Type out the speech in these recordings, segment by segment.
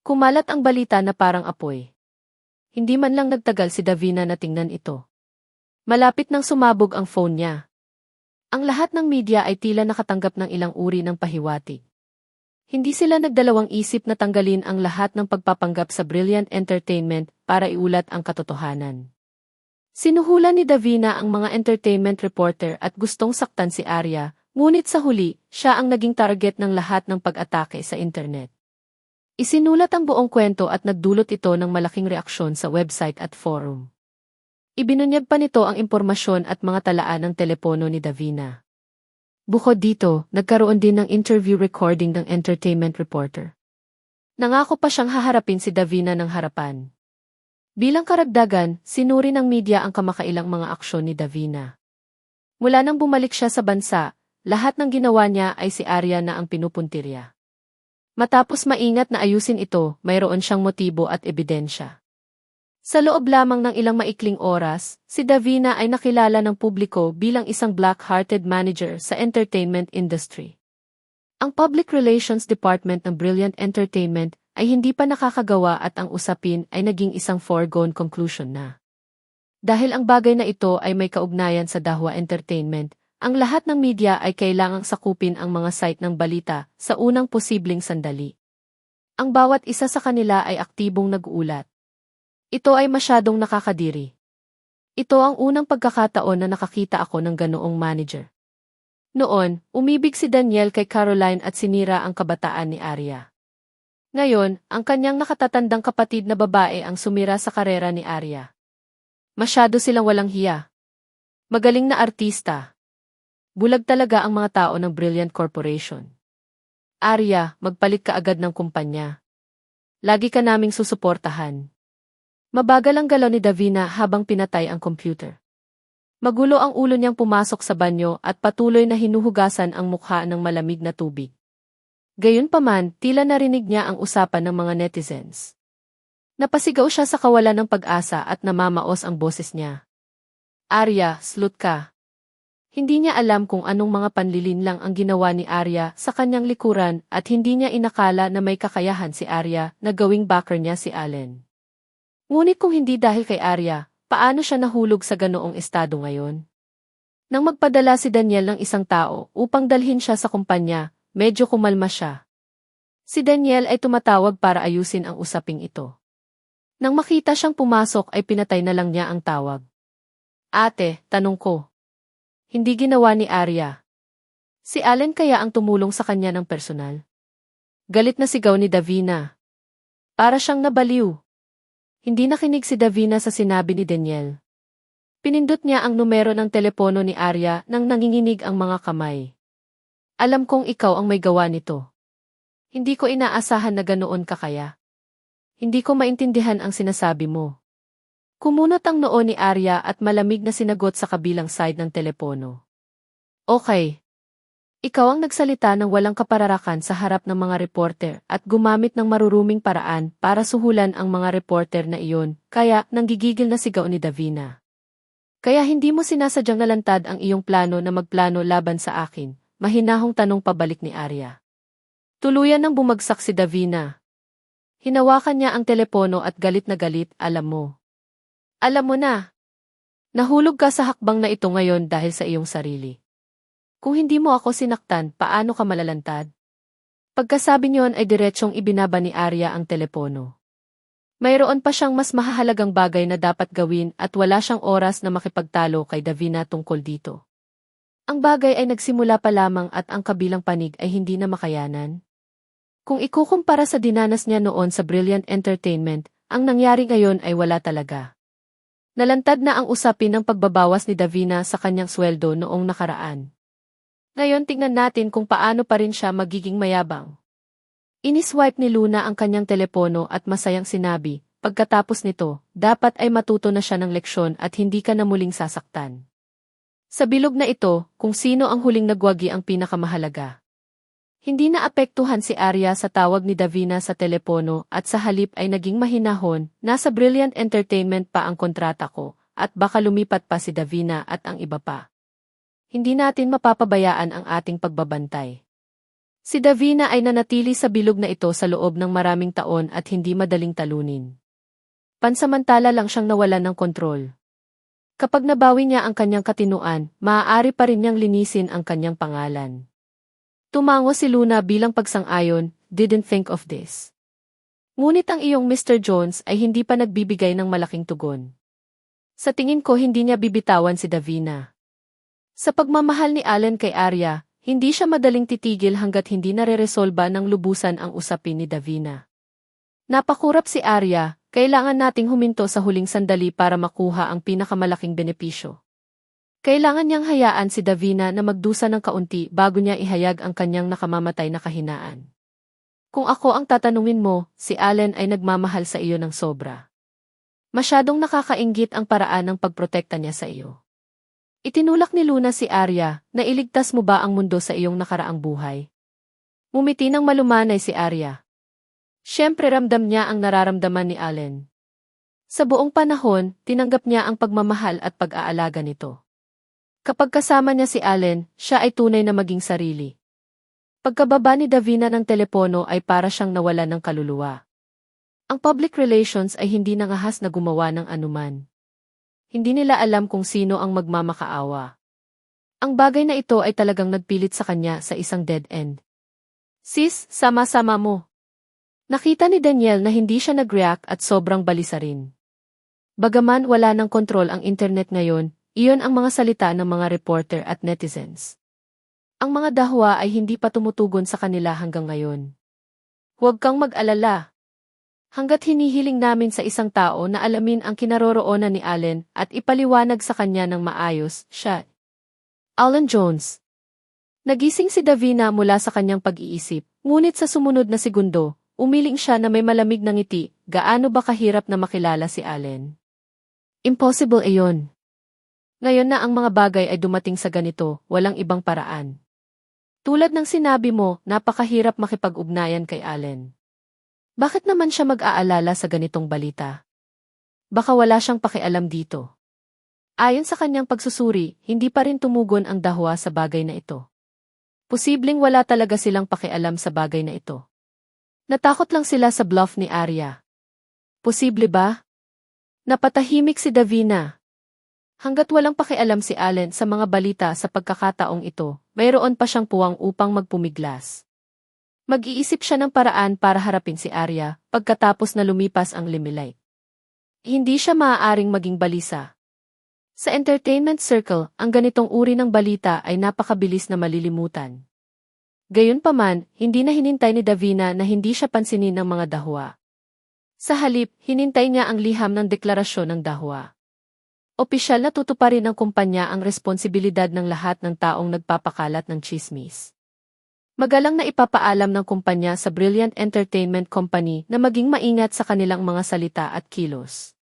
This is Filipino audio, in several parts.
Kumalat ang balita na parang apoy. Hindi man lang nagtagal si Davina na tingnan ito. Malapit nang sumabog ang phone niya. Ang lahat ng media ay tila nakatanggap ng ilang uri ng pahiwatig. Hindi sila nagdalawang isip na tanggalin ang lahat ng pagpapanggap sa Brilliant Entertainment para iulat ang katotohanan. Sinuhulan ni Davina ang mga entertainment reporter at gustong saktan si Arya, ngunit sa huli, siya ang naging target ng lahat ng pag-atake sa internet. Isinulat ang buong kwento at nagdulot ito ng malaking reaksyon sa website at forum. Ibinunyag pa nito ang impormasyon at mga talaan ng telepono ni Davina. Bukod dito, nagkaroon din ng interview recording ng entertainment reporter. Nangako pa siyang haharapin si Davina ng harapan. Bilang karagdagan, sinuri ng media ang kamakailang mga aksyon ni Davina. Mula nang bumalik siya sa bansa, lahat ng ginawa niya ay si Arya na ang pinupuntirya. Matapos maingat na ayusin ito, mayroon siyang motibo at ebidensya. Sa loob lamang ng ilang maikling oras, si Davina ay nakilala ng publiko bilang isang black-hearted manager sa entertainment industry. Ang Public Relations Department ng Brilliant Entertainment ay hindi pa nakakagawa at ang usapin ay naging isang foregone conclusion na. Dahil ang bagay na ito ay may kaugnayan sa Dahwa Entertainment, ang lahat ng media ay kailangang sakupin ang mga site ng balita sa unang posibleng sandali. Ang bawat isa sa kanila ay aktibong nag-uulat. Ito ay masyadong nakakadiri. Ito ang unang pagkakataon na nakakita ako ng ganoong manager. Noon, umibig si Daniel kay Caroline at sinira ang kabataan ni Arya. Ngayon, ang kanyang nakatatandang kapatid na babae ang sumira sa karera ni Arya. Masyado silang walang hiya. Magaling na artista. Bulag talaga ang mga tao ng Brilliant Corporation. Arya, magpalit ka agad ng kumpanya. Lagi ka naming susuportahan. Mabagal ang galaw ni Davina habang pinatay ang computer. Magulo ang ulo niyang pumasok sa banyo at patuloy na hinuhugasan ang mukha ng malamig na tubig. Gayunpaman, tila narinig niya ang usapan ng mga netizens. Napasigaw siya sa kawalan ng pag-asa at namamaos ang boses niya. Arya, slut ka. Hindi niya alam kung anong mga panlilin lang ang ginawa ni Arya sa kanyang likuran at hindi niya inakala na may kakayahan si Arya na gawing backer niya si Allen. Ngunit kung hindi dahil kay Arya, paano siya nahulog sa ganoong estado ngayon? Nang magpadala si Daniel ng isang tao upang dalhin siya sa kumpanya, medyo kumalma siya. Si Daniel ay tumatawag para ayusin ang usaping ito. Nang makita siyang pumasok ay pinatay na lang niya ang tawag. Ate, tanong ko. Hindi ginawa ni Arya. Si Allen kaya ang tumulong sa kanya ng personal? Galit na sigaw ni Davina. Para siyang nabaliw. Hindi nakinig si Davina sa sinabi ni Daniel. Pinindot niya ang numero ng telepono ni Arya nang nanginginig ang mga kamay. Alam kong ikaw ang may gawa nito. Hindi ko inaasahan na ganoon ka kaya. Hindi ko maintindihan ang sinasabi mo. Kumunot ang noo ni Arya at malamig na sinagot sa kabilang side ng telepono. Okay. Ikaw ang nagsalita ng walang kapararakan sa harap ng mga reporter at gumamit ng maruruming paraan para suhulan ang mga reporter na iyon, kaya nanggigigil na sigaw ni Davina. Kaya hindi mo sinasadyang nalantad ang iyong plano na magplano laban sa akin, mahinahong tanong pabalik ni Arya. Tuluyan nang bumagsak si Davina. Hinawakan niya ang telepono at galit na galit, alam mo. Alam mo na. Nahulog ka sa hakbang na ito ngayon dahil sa iyong sarili. Kung hindi mo ako sinaktan, paano ka malalantad? Pagkasabi niyon ay diretsyong ibinaba ni Arya ang telepono. Mayroon pa siyang mas mahahalagang bagay na dapat gawin at wala siyang oras na makipagtalo kay Davina tungkol dito. Ang bagay ay nagsimula pa lamang at ang kabilang panig ay hindi na makayanan. Kung ikukumpara sa dinanas niya noon sa Brilliant Entertainment, ang nangyari ngayon ay wala talaga. Nalantad na ang usapin ng pagbabawas ni Davina sa kanyang sweldo noong nakaraan. Ngayon tingnan natin kung paano pa rin siya magiging mayabang. Iniswipe ni Luna ang kanyang telepono at masayang sinabi, pagkatapos nito, dapat ay matuto na siya ng leksyon at hindi ka na muling sasaktan. Sa bilog na ito, kung sino ang huling nagwagi ang pinakamahalaga. Hindi na apektuhan si Arya sa tawag ni Davina sa telepono at sa halip ay naging mahinahon, nasa Brilliant Entertainment pa ang kontrata ko, at baka lumipat pa si Davina at ang iba pa. Hindi natin mapapabayaan ang ating pagbabantay. Si Davina ay nanatili sa bilog na ito sa loob ng maraming taon at hindi madaling talunin. Pansamantala lang siyang nawalan ng kontrol. Kapag nabawi niya ang kanyang katinuan, maaari pa rin niyang linisin ang kanyang pangalan. Tumango si Luna bilang pagsang-ayon, didn't think of this. Ngunit ang iyong Mr. Jones ay hindi pa nagbibigay ng malaking tugon. Sa tingin ko hindi niya bibitawan si Davina. Sa pagmamahal ni Allen kay Arya, hindi siya madaling titigil hanggat hindi nare-resolba ng lubusan ang usapin ni Davina. Napakurap si Arya, kailangan nating huminto sa huling sandali para makuha ang pinakamalaking benepisyo. Kailangan niyang hayaan si Davina na magdusa ng kaunti bago niya ihayag ang kanyang nakamamatay na kahinaan. Kung ako ang tatanungin mo, si Allen ay nagmamahal sa iyo ng sobra. Masyadong nakakainggit ang paraan ng pagprotekta niya sa iyo. Itinulak ni Luna si Arya, na iligtas mo ba ang mundo sa iyong nakaraang buhay? Ngumiti ng malumanay si Arya. Siyempre ramdam niya ang nararamdaman ni Allen. Sa buong panahon, tinanggap niya ang pagmamahal at pag-aalaga nito. Kapag kasama niya si Allen, siya ay tunay na maging sarili. Pagkababa ni Davina ng telepono ay para siyang nawalan ng kaluluwa. Ang public relations ay hindi nangahas na gumawa ng anuman. Hindi nila alam kung sino ang magmamakaawa. Ang bagay na ito ay talagang nagpilit sa kanya sa isang dead end. Sis, sama-sama mo. Nakita ni Daniel na hindi siya nag-react at sobrang balisa rin. Bagaman wala ng kontrol ang internet ngayon, iyon ang mga salita ng mga reporter at netizens. Ang mga dahwa ay hindi pa tumutugon sa kanila hanggang ngayon. Huwag kang mag-alala. Hanggat hinihiling namin sa isang tao na alamin ang kinaroroonan ni Allen at ipaliwanag sa kanya ng maayos, siya. Alan Jones. Nagising si Davina mula sa kanyang pag-iisip, ngunit sa sumunod na segundo, umiling siya na may malamig na ngiti, gaano ba kahirap na makilala si Allen? Impossible iyon. Ngayon na ang mga bagay ay dumating sa ganito, walang ibang paraan. Tulad ng sinabi mo, napakahirap makipag-ugnayan kay Allen. Bakit naman siya mag-aalala sa ganitong balita? Baka wala siyang pakialam dito. Ayon sa kanyang pagsusuri, hindi pa rin tumugon ang dahwa sa bagay na ito. Posibleng wala talaga silang pakialam sa bagay na ito. Natakot lang sila sa bluff ni Arya. Posible ba? Napatahimik si Davina. Hanggat walang pakialam si Allen sa mga balita sa pagkakataong ito, mayroon pa siyang puwang upang magpumiglas. Mag-iisip siya ng paraan para harapin si Arya pagkatapos na lumipas ang limelight. Hindi siya maaaring maging balisa. Sa entertainment circle, ang ganitong uri ng balita ay napakabilis na malilimutan. Gayunpaman, hindi na hinintay ni Davina na hindi siya pansinin ng mga dahwa. Sa halip, hinintay niya ang liham ng deklarasyon ng dahwa. Opisyal na tutuparin ng kumpanya ang responsibilidad ng lahat ng taong nagpapakalat ng tsismis. Magalang na ipapaalam ng kumpanya sa Brilliant Entertainment Company na maging maingat sa kanilang mga salita at kilos.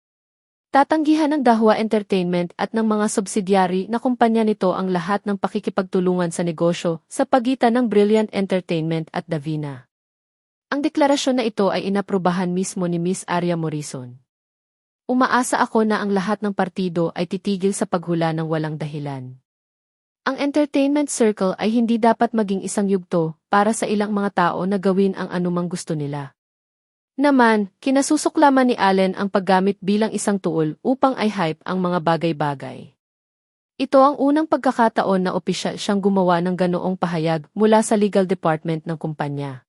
Tatanggihan ng Dahwa Entertainment at ng mga subsidiary na kumpanya nito ang lahat ng pakikipagtulungan sa negosyo sa pagitan ng Brilliant Entertainment at Davina. Ang deklarasyon na ito ay inaprubahan mismo ni Miss Arya Morrison. Umaasa ako na ang lahat ng partido ay titigil sa paghula ng walang dahilan. Ang entertainment circle ay hindi dapat maging isang yugto para sa ilang mga tao na gawin ang anumang gusto nila. Naman, kinasusuklaman ni Allen ang paggamit bilang isang tool upang i-hype ang mga bagay-bagay. Ito ang unang pagkakataon na opisyal siyang gumawa ng ganoong pahayag mula sa legal department ng kumpanya.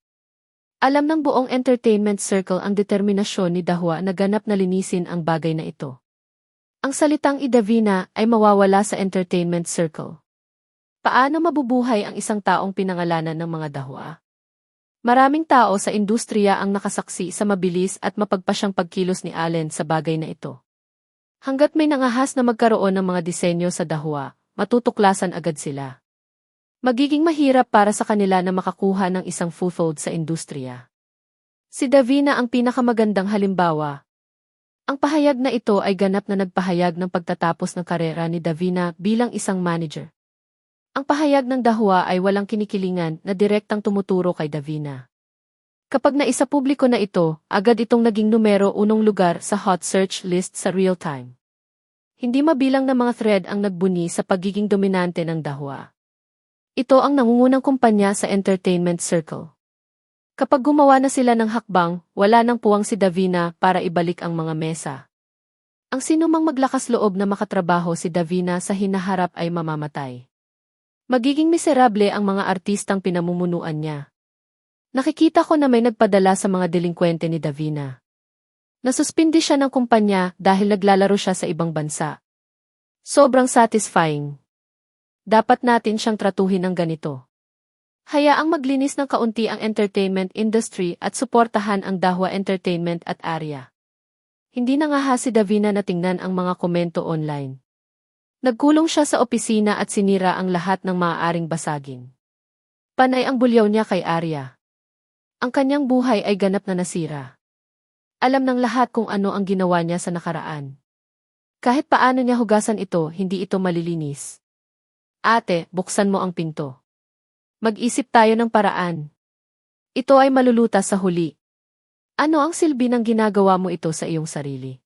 Alam ng buong entertainment circle ang determinasyon ni Dahwa na ganap na linisin ang bagay na ito. Ang salitang Davina ay mawawala sa entertainment circle. Paano mabubuhay ang isang taong pinangalanan ng mga dahwa? Maraming tao sa industriya ang nakasaksi sa mabilis at mapagpasyang pagkilos ni Allen sa bagay na ito. Hanggat may nangahas na magkaroon ng mga disenyo sa dahwa, matutuklasan agad sila. Magiging mahirap para sa kanila na makakuha ng isang foothold sa industriya. Si Davina ang pinakamagandang halimbawa. Ang pahayag na ito ay ganap na nagpahayag ng pagtatapos ng karera ni Davina bilang isang manager. Ang pahayag ng dahwa ay walang kinikilingan na direktang tumuturo kay Davina. Kapag naisapubliko na ito, agad itong naging numero 1 lugar sa hot search list sa real time. Hindi mabilang na mga thread ang nagbuni sa pagiging dominante ng dahwa. Ito ang nangungunang kumpanya sa entertainment circle. Kapag gumawa na sila ng hakbang, wala nang puwang si Davina para ibalik ang mga mesa. Ang sinumang maglakas loob na makatrabaho si Davina sa hinaharap ay mamamatay. Magiging miserable ang mga artistang pinamumunuan niya. Nakikita ko na may nagpadala sa mga delinkwente ni Davina. Nasuspindi siya ng kumpanya dahil naglalaro siya sa ibang bansa. Sobrang satisfying. Dapat natin siyang tratuhin ng ganito. Hayaang maglinis ng kaunti ang entertainment industry at suportahan ang Dahwa Entertainment at Arya. Hindi na nga si Davina na tingnan ang mga komento online. Nagkulong siya sa opisina at sinira ang lahat ng maaaring basagin. Panay ang bulyaw niya kay Arya. Ang kanyang buhay ay ganap na nasira. Alam ng lahat kung ano ang ginawa niya sa nakaraan. Kahit paano niya hugasan ito, hindi ito malilinis. Ate, buksan mo ang pinto. Mag-isip tayo ng paraan. Ito ay malulutas sa huli. Ano ang silbi ng ginagawa mo ito sa iyong sarili?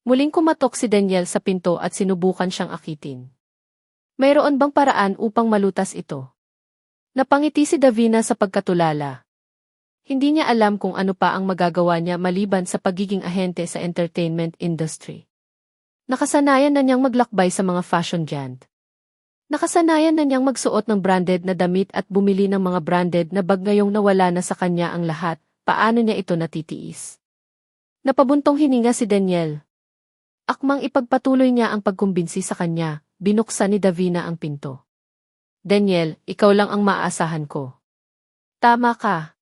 Muling kumatok si Daniel sa pinto at sinubukan siyang akitin. Mayroon bang paraan upang malutas ito? Napangiti si Davina sa pagkatulala. Hindi niya alam kung ano pa ang magagawa niya maliban sa pagiging ahente sa entertainment industry. Nakasanayan na niyang maglakbay sa mga fashion giant. Nakasanayan na niyang magsuot ng branded na damit at bumili ng mga branded na bag ngayong nawala na sa kanya ang lahat, paano niya ito natitiis? Napabuntong hininga si Daniel. Akmang ipagpatuloy niya ang pagkumbinsi sa kanya, binuksan ni Davina ang pinto. Daniel, ikaw lang ang maaasahan ko. Tama ka.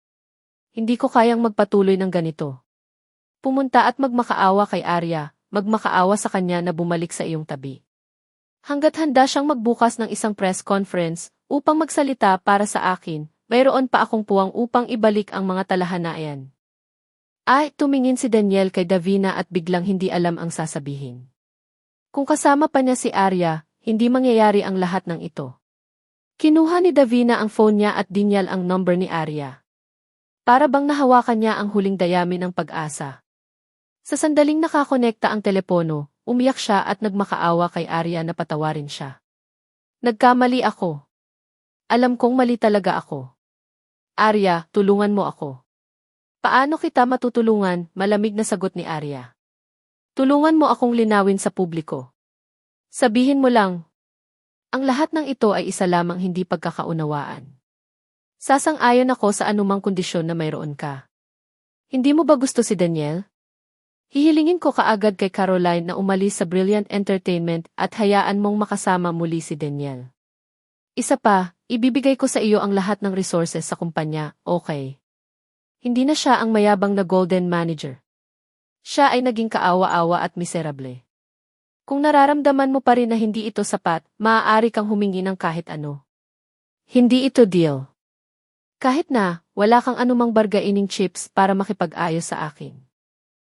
Hindi ko kayang magpatuloy ng ganito. Pumunta at magmakaawa kay Arya, magmakaawa sa kanya na bumalik sa iyong tabi. Hanggat handa siyang magbukas ng isang press conference upang magsalita para sa akin, mayroon pa akong puwang upang ibalik ang mga talahanayan. Ay, tumingin si Daniel kay Davina at biglang hindi alam ang sasabihin. Kung kasama pa niya si Arya, hindi mangyayari ang lahat ng ito. Kinuha ni Davina ang phone niya at dinyal ang number ni Arya. Para bang nahawakan niya ang huling dayami ng pag-asa. Sa sandaling nakakonekta ang telepono, umiyak siya at nagmakaawa kay Arya na patawarin siya. Nagkamali ako. Alam kong mali talaga ako. Arya, tulungan mo ako. Paano kita matutulungan? Malamig na sagot ni Arya. Tulungan mo akong linawin sa publiko. Sabihin mo lang. Ang lahat ng ito ay isa lamang hindi pagkakaunawaan. Sasang-ayon ako sa anumang kondisyon na mayroon ka. Hindi mo ba gusto si Daniel? Hihilingin ko kaagad kay Caroline na umalis sa Brilliant Entertainment at hayaan mong makasama muli si Daniel. Isa pa, ibibigay ko sa iyo ang lahat ng resources sa kumpanya, okay? Hindi na siya ang mayabang na golden manager. Siya ay naging kaawa-awa at miserable. Kung nararamdaman mo pa rin na hindi ito sapat, maaari kang humingi ng kahit ano. Hindi ito deal. Kahit na, wala kang anumang bargaining chips para makipag-ayos sa akin.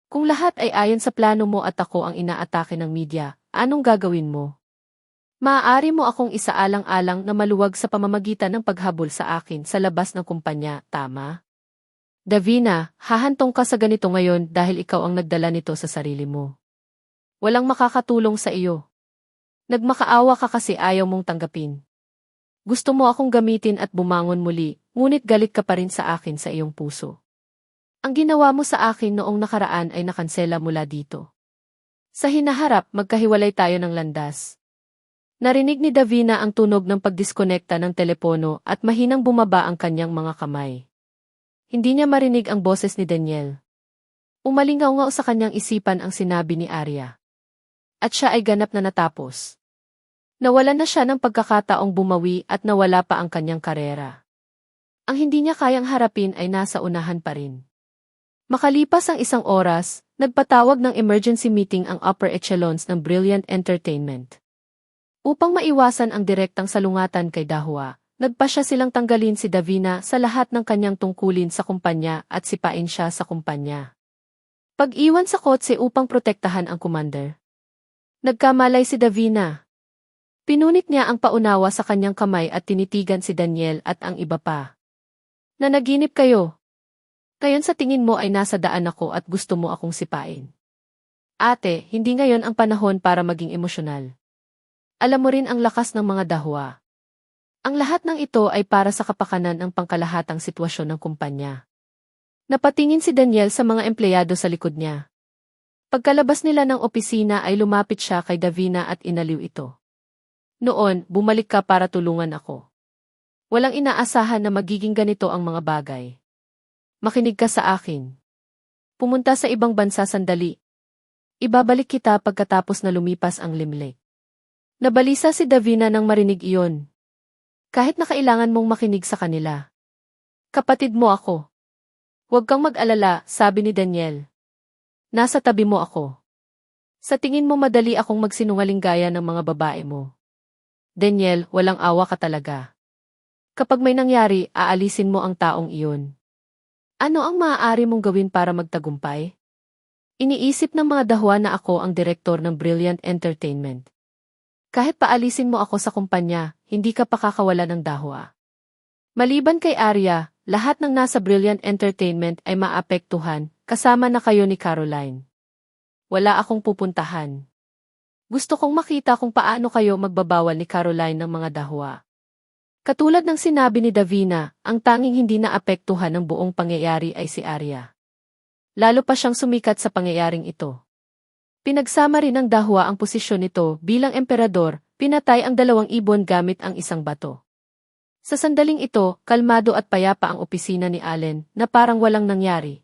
Kung lahat ay ayon sa plano mo at ako ang inaatake ng media, anong gagawin mo? Maaari mo akong isaalang-alang na maluwag sa pamamagitan ng paghabol sa akin sa labas ng kumpanya, tama? Davina, hahantong ka sa ganito ngayon dahil ikaw ang nagdala nito sa sarili mo. Walang makakatulong sa iyo. Nagmakaawa ka kasi ayaw mong tanggapin. Gusto mo akong gamitin at bumangon muli, ngunit galit ka pa rin sa akin sa iyong puso. Ang ginawa mo sa akin noong nakaraan ay nakansela mula dito. Sa hinaharap, magkahiwalay tayo ng landas. Narinig ni Davina ang tunog ng pagdiskonekta ng telepono at mahinang bumaba ang kanyang mga kamay. Hindi niya marinig ang boses ni Daniel. Umalingaw-ngaw sa kanyang isipan ang sinabi ni Arya. At siya ay ganap na natapos. Nawalan na siya ng pagkakataong bumawi at nawala pa ang kanyang karera. Ang hindi niya kayang harapin ay nasa unahan pa rin. Makalipas ang isang oras, nagpatawag ng emergency meeting ang upper echelons ng Brilliant Entertainment. Upang maiwasan ang direktang salungatan kay Dahwa, nagpasya silang tanggalin si Davina sa lahat ng kanyang tungkulin sa kumpanya at sipain siya sa kumpanya. Pag-iwan sa kotse upang protektahan ang commander. Nagkamalay si Davina. Pinunit niya ang paunawa sa kanyang kamay at tinitigan si Daniel at ang iba pa. Nanaginip kayo. Ngayon sa tingin mo ay nasa daan ako at gusto mo akong sipain. Ate, hindi ngayon ang panahon para maging emosyonal. Alam mo rin ang lakas ng mga Dahwa. Ang lahat ng ito ay para sa kapakanan ng pangkalahatang sitwasyon ng kumpanya. Napatingin si Daniel sa mga empleyado sa likod niya. Pagkalabas nila ng opisina ay lumapit siya kay Davina at inaliw ito. Noon, bumalik ka para tulungan ako. Walang inaasahan na magiging ganito ang mga bagay. Makinig ka sa akin. Pumunta sa ibang bansa sandali. Ibabalik kita pagkatapos na lumipas ang limlik. Nabalisa si Davina nang marinig iyon. Kahit na kailangan mong makinig sa kanila. Kapatid mo ako. Huwag kang mag-alala, sabi ni Daniel. Nasa tabi mo ako. Sa tingin mo madali akong magsinungaling gaya ng mga babae mo. Daniel, walang awa ka talaga. Kapag may nangyari, aalisin mo ang taong iyon. Ano ang maaari mong gawin para magtagumpay? Iniisip ng mga dahwa na ako ang direktor ng Brilliant Entertainment. Kahit paalisin mo ako sa kumpanya, hindi ka pakakawala ng dahwa. Maliban kay Arya, lahat ng nasa Brilliant Entertainment ay maapektuhan, kasama na kayo ni Caroline. Wala akong pupuntahan. Gusto kong makita kung paano kayo magbabawal ni Caroline ng mga dahwa. Katulad ng sinabi ni Davina, ang tanging hindi naapektuhan ng buong pangyayari ay si Arya. Lalo pa siyang sumikat sa pangyayaring ito. Pinagsama rin ng dahwa ang posisyon nito bilang emperador, pinatay ang 2 ibon gamit ang isang bato. Sa sandaling ito, kalmado at payapa ang opisina ni Allen na parang walang nangyari.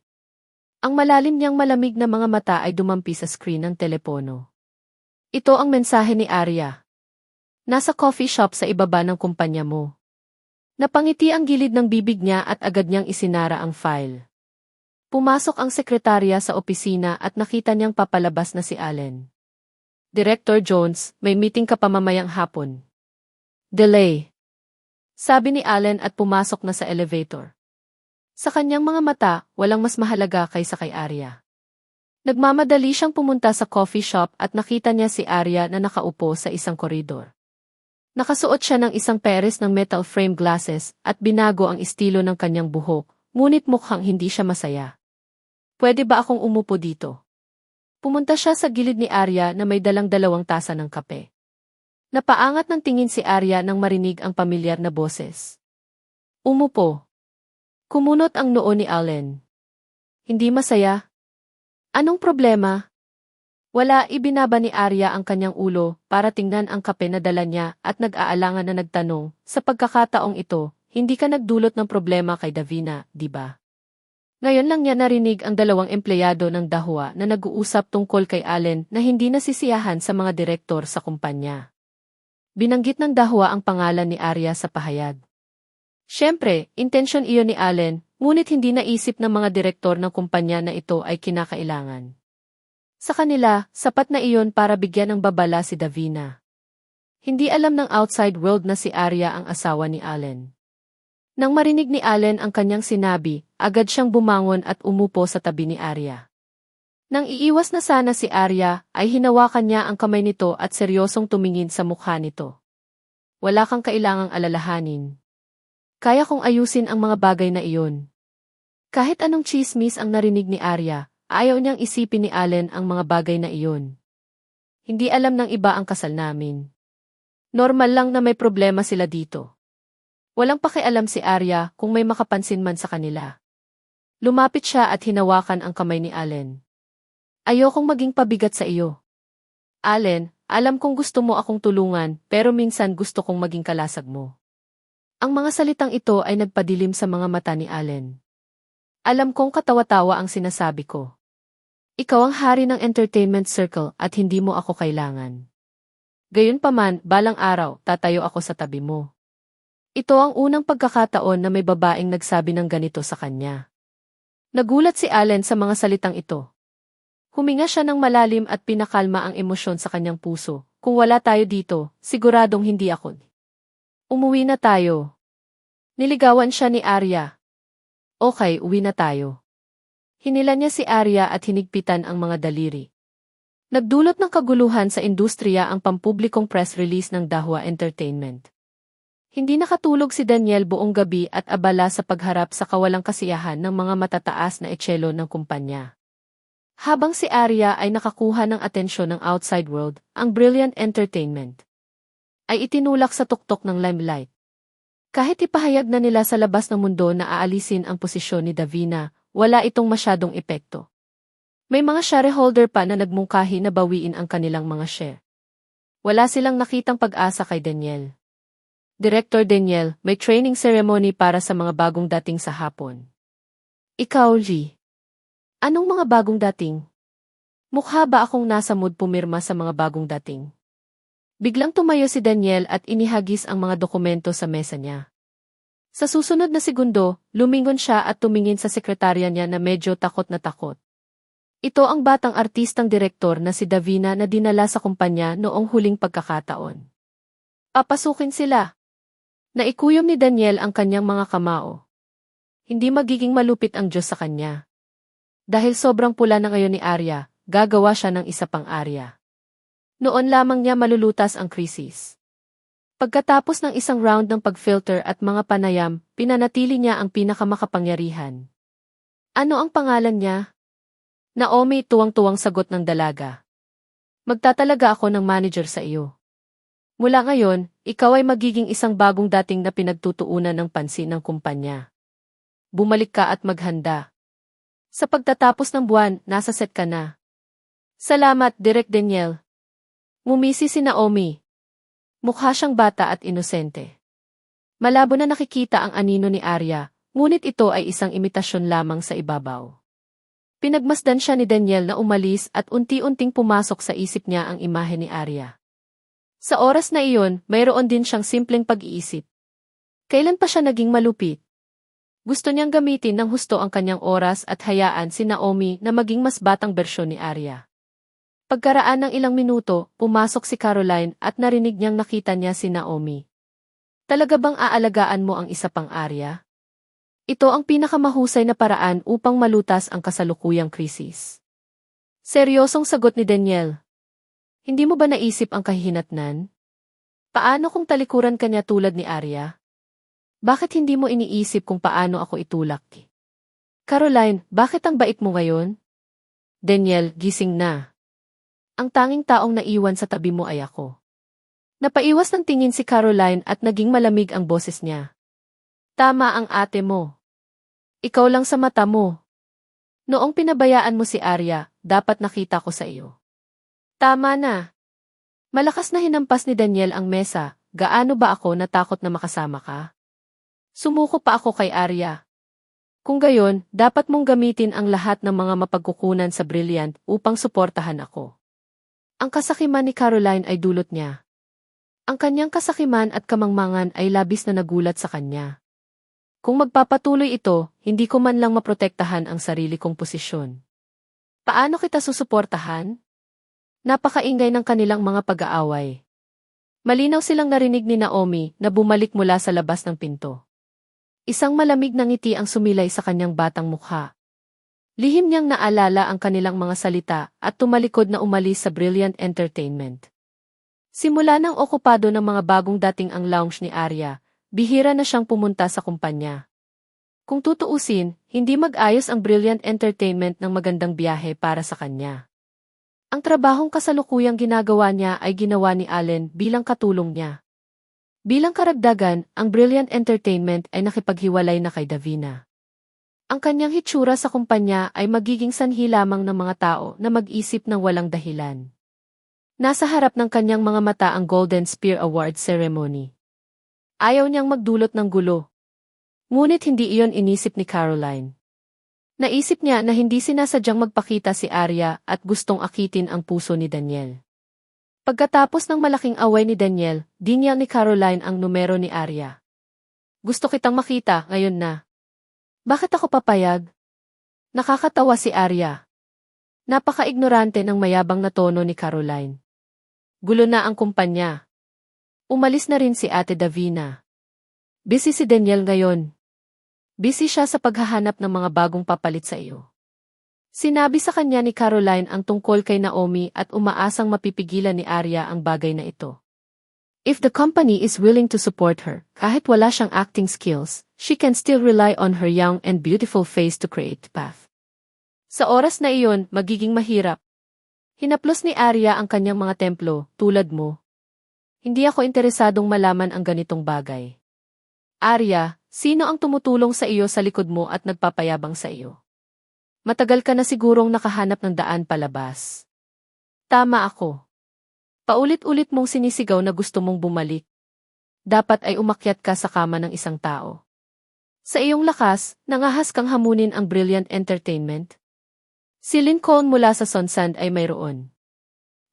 Ang malalim niyang malamig na mga mata ay dumampi sa screen ng telepono. Ito ang mensahe ni Arya. Nasa coffee shop sa ibaba ng kumpanya mo. Napangiti ang gilid ng bibig niya at agad niyang isinara ang file. Pumasok ang sekretarya sa opisina at nakita niyang papalabas na si Allen. Director Jones, may meeting ka pa mamayang hapon. Delay. Sabi ni Allen at pumasok na sa elevator. Sa kanyang mga mata, walang mas mahalaga kaysa kay Arya. Nagmamadali siyang pumunta sa coffee shop at nakita niya si Arya na nakaupo sa isang koridor. Nakasuot siya ng isang pares ng metal frame glasses at binago ang estilo ng kanyang buhok, ngunit mukhang hindi siya masaya. Pwede ba akong umupo dito? Pumunta siya sa gilid ni Arya na may dalang 2 tasa ng kape. Napaangat ng tingin si Arya nang marinig ang pamilyar na boses. Umupo. Kumunot ang noo ni Allen. Hindi masaya? Anong problema? Wala, ibinaba ni Arya ang kanyang ulo para tingnan ang kape na dala niya at nag-aalangan na nagtanong, sa pagkakataong ito, hindi ka nagdulot ng problema kay Davina, di ba? Ngayon lang niya narinig ang 2 empleyado ng dahwa na nag-uusap tungkol kay Allen na hindi nasisiyahan sa mga direktor sa kumpanya. Binanggit ng dahwa ang pangalan ni Arya sa pahayag. Siyempre, intensyon iyon ni Allen, ngunit hindi naisip ng mga direktor ng kumpanya na ito ay kinakailangan. Sa kanila, sapat na iyon para bigyan ng babala si Davina. Hindi alam ng outside world na si Arya ang asawa ni Allen. Nang marinig ni Allen ang kanyang sinabi, agad siyang bumangon at umupo sa tabi ni Arya. Nang iiwas na sana si Arya, ay hinawakan niya ang kamay nito at seryosong tumingin sa mukha nito. Wala kang kailangang alalahanin. Kaya kong ayusin ang mga bagay na iyon. Kahit anong chismis ang narinig ni Arya, ayaw niyang isipin ni Allen ang mga bagay na iyon. Hindi alam ng iba ang kasal namin. Normal lang na may problema sila dito. Walang pakialam si Arya kung may makapansin man sa kanila. Lumapit siya at hinawakan ang kamay ni Allen. Ayokong maging pabigat sa iyo. Allen, alam kong gusto mo akong tulungan pero minsan gusto kong maging kalasag mo. Ang mga salitang ito ay nagpadilim sa mga mata ni Allen. Alam kong katawa-tawa ang sinasabi ko. Ikaw ang hari ng entertainment circle at hindi mo ako kailangan. Gayunpaman, balang araw, tatayo ako sa tabi mo. Ito ang unang pagkakataon na may babaeng nagsabi ng ganito sa kanya. Nagulat si Allen sa mga salitang ito. Huminga siya ng malalim at pinakalma ang emosyon sa kanyang puso. Kung wala tayo dito, siguradong hindi ako. Umuwi na tayo. Niligawan siya ni Arya. Okay, uwi na tayo. Hinila niya si Arya at hinigpitan ang mga daliri. Nagdulot ng kaguluhan sa industriya ang pampublikong press release ng Dahwa Entertainment. Hindi nakatulog si Daniel buong gabi at abala sa pagharap sa kawalang kasiyahan ng mga matataas na echelo ng kumpanya. Habang si Arya ay nakakuha ng atensyon ng outside world, ang Brilliant Entertainment ay itinulak sa tuktok ng limelight. Kahit ipahayag na nila sa labas ng mundo na aalisin ang posisyon ni Davina, wala itong masyadong epekto. May mga shareholder pa na nagmungkahi na bawiin ang kanilang mga share. Wala silang nakitang pag-asa kay Daniel. Director Daniel, may training ceremony para sa mga bagong dating sa hapon. Ikaw, G. Anong mga bagong dating? Mukha ba akong nasa mood pumirma sa mga bagong dating? Biglang tumayo si Daniel at inihagis ang mga dokumento sa mesa niya. Sa susunod na segundo, lumingon siya at tumingin sa sekretarya niya na medyo takot na takot. Ito ang batang artistang direktor na si Davina na dinala sa kumpanya noong huling pagkakataon. Papasukin sila. Naikuyom ni Daniel ang kanyang mga kamao. Hindi magiging malupit ang Diyos sa kanya. Dahil sobrang pula na ngayon ni Arya, gagawa siya ng isa pang Arya. Noon lamang niya malulutas ang krisis. Pagkatapos ng isang round ng pag-filter at mga panayam, pinanatili niya ang pinakamakapangyarihan. Ano ang pangalan niya? Naomi, tuwang-tuwang sagot ng dalaga. Magtatalaga ako ng manager sa iyo. Mula ngayon, ikaw ay magiging isang bagong dating na pinagtutuunan ng pansin ng kumpanya. Bumalik ka at maghanda. Sa pagtatapos ng buwan, nasa set ka na. Salamat, Direk Daniel. Ngumisi si Naomi. Mukha siyang bata at inosente. Malabo na nakikita ang anino ni Arya, ngunit ito ay isang imitasyon lamang sa ibabaw. Pinagmasdan siya ni Daniel na umalis at unti-unting pumasok sa isip niya ang imahe ni Arya. Sa oras na iyon, mayroon din siyang simpleng pag-iisip. Kailan pa siya naging malupit? Gusto niyang gamitin ng husto ang kanyang oras at hayaan si Naomi na maging mas batang bersyon ni Arya. Pagkaraan ng ilang minuto, pumasok si Caroline at narinig niyang nakita niya si Naomi. Talaga bang aalagaan mo ang isa pang Arya? Ito ang pinakamahusay na paraan upang malutas ang kasalukuyang krisis. Seryosong sagot ni Daniel. Hindi mo ba naisip ang kahihinatnan? Paano kung talikuran ka niya tulad ni Arya? Bakit hindi mo iniisip kung paano ako itulak? Caroline, bakit ang bait mo ngayon? Daniel, gising na. Ang tanging taong naiwan sa tabi mo ay ako. Napaiwas ng tingin si Caroline at naging malamig ang boses niya. Tama ang ate mo. Ikaw lang sa mata mo. Noong pinabayaan mo si Arya, dapat nakita ko sa iyo. Tama na. Malakas na hinampas ni Daniel ang mesa. Gaano ba ako natakot na makasama ka? Sumuko pa ako kay Arya. Kung gayon, dapat mong gamitin ang lahat ng mga mapagkukunan sa Brilliant upang suportahan ako. Ang kasakiman ni Caroline ay dulot niya. Ang kanyang kasakiman at kamangmangan ay labis na nagulat sa kanya. Kung magpapatuloy ito, hindi ko man lang maprotektahan ang sarili kong posisyon. Paano kita susuportahan? Napakaingay ng kanilang mga pag-aaway. Malinaw silang narinig ni Naomi na bumalik mula sa labas ng pinto. Isang malamig na ngiti ang sumilay sa kanyang batang mukha. Lihim niyang naalala ang kanilang mga salita at tumalikod na umalis sa Brilliant Entertainment. Simula nang okupado ng mga bagong dating ang lounge ni Arya, bihira na siyang pumunta sa kumpanya. Kung tutuusin, hindi mag-ayos ang Brilliant Entertainment ng magandang biyahe para sa kanya. Ang trabahong kasalukuyang ginagawa niya ay ginawa ni Allen bilang katulong niya. Bilang karagdagan, ang Brilliant Entertainment ay nakipaghiwalay na kay Davina. Ang kanyang hitsura sa kumpanya ay magiging sanhi lamang ng mga tao na mag-isip ng walang dahilan. Nasa harap ng kanyang mga mata ang Golden Spear Award ceremony. Ayaw niyang magdulot ng gulo. Ngunit hindi iyon inisip ni Caroline. Naisip niya na hindi sinasadyang magpakita si Arya at gustong akitin ang puso ni Daniel. Pagkatapos ng malaking away ni Daniel, dinyal ni Caroline ang numero ni Arya. Gusto kitang makita ngayon na. Bakit ako papayag? Nakakatawa si Arya. Napaka-ignorante ng mayabang na tono ni Caroline. Gulo na ang kumpanya. Umalis na rin si Ate Davina. Busy si Daniel ngayon. Busy siya sa paghahanap ng mga bagong papalit sa iyo. Sinabi sa kanya ni Caroline ang tungkol kay Naomi at umaasang mapipigilan ni Arya ang bagay na ito. If the company is willing to support her, kahit wala siyang acting skills, she can still rely on her young and beautiful face to create path. Sa oras na iyon, magiging mahirap. Hinaplos ni Arya ang kanyang mga templo, tulad mo. Hindi ako interesadong malaman ang ganitong bagay. Arya, sino ang tumutulong sa iyo sa likod mo at nagpapayabang sa iyo? Matagal ka na sigurong nakahanap ng daan palabas. Tama ako. Paulit-ulit mong sinisigaw na gusto mong bumalik. Dapat ay umakyat ka sa kama ng isang tao. Sa iyong lakas, nangahas kang hamunin ang Brilliant Entertainment. Si Lincoln mula sa Sonsand ay mayroon.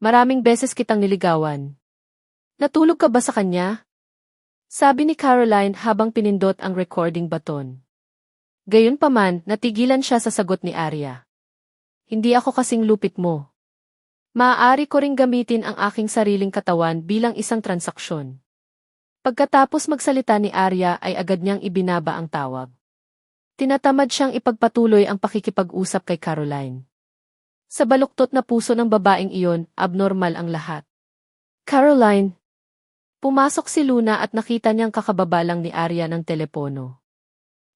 Maraming beses kitang niligawan. Natulog ka ba sa kanya? Sabi ni Caroline habang pinindot ang recording button. Gayunpaman, natigilan siya sa sagot ni Arya. Hindi ako kasing lupit mo. Maaari ko ring gamitin ang aking sariling katawan bilang isang transaksyon. Pagkatapos magsalita ni Arya ay agad niyang ibinaba ang tawag. Tinatamad siyang ipagpatuloy ang pakikipag-usap kay Caroline. Sa baluktot na puso ng babaeng iyon, abnormal ang lahat. Caroline. Pumasok si Luna at nakita niyang kakababa lang ni Arya ng telepono.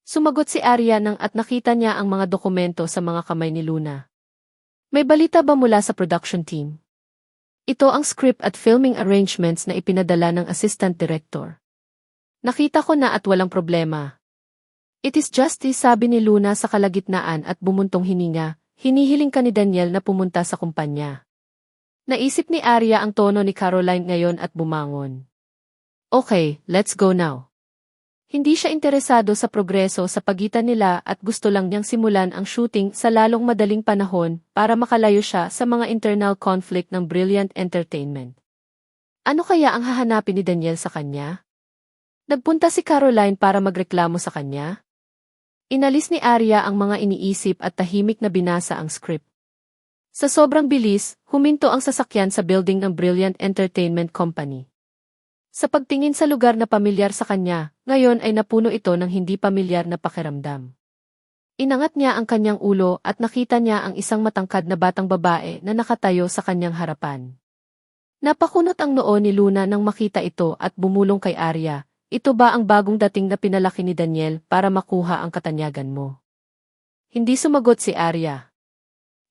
Sumagot si Arya at nakita niya ang mga dokumento sa mga kamay ni Luna. May balita ba mula sa production team? Ito ang script at filming arrangements na ipinadala ng assistant director. Nakita ko na at walang problema. It is justice, sabi ni Luna sa kalagitnaan at bumuntong hininga, hinihiling ka ni Daniel na pumunta sa kumpanya. Naisip ni Arya ang tono ni Caroline ngayon at bumangon. Okay, let's go now. Hindi siya interesado sa progreso sa pagitan nila at gusto lang niyang simulan ang shooting sa lalong madaling panahon para makalayo siya sa mga internal conflict ng Brilliant Entertainment. Ano kaya ang hahanapin ni Daniel sa kanya? Nagpunta si Caroline para magreklamo sa kanya? Inalis ni Arya ang mga iniisip at tahimik na binasa ang script. Sa sobrang bilis, huminto ang sasakyan sa building ng Brilliant Entertainment Company. Sa pagtingin sa lugar na pamilyar sa kanya, ngayon ay napuno ito ng hindi pamilyar na pakiramdam. Inangat niya ang kanyang ulo at nakita niya ang isang matangkad na batang babae na nakatayo sa kanyang harapan. Napakunot ang noo ni Luna nang makita ito at bumulong kay Arya. Ito ba ang bagong dating na pinalaki ni Daniel para makuha ang katanyagan mo? Hindi sumagot si Arya.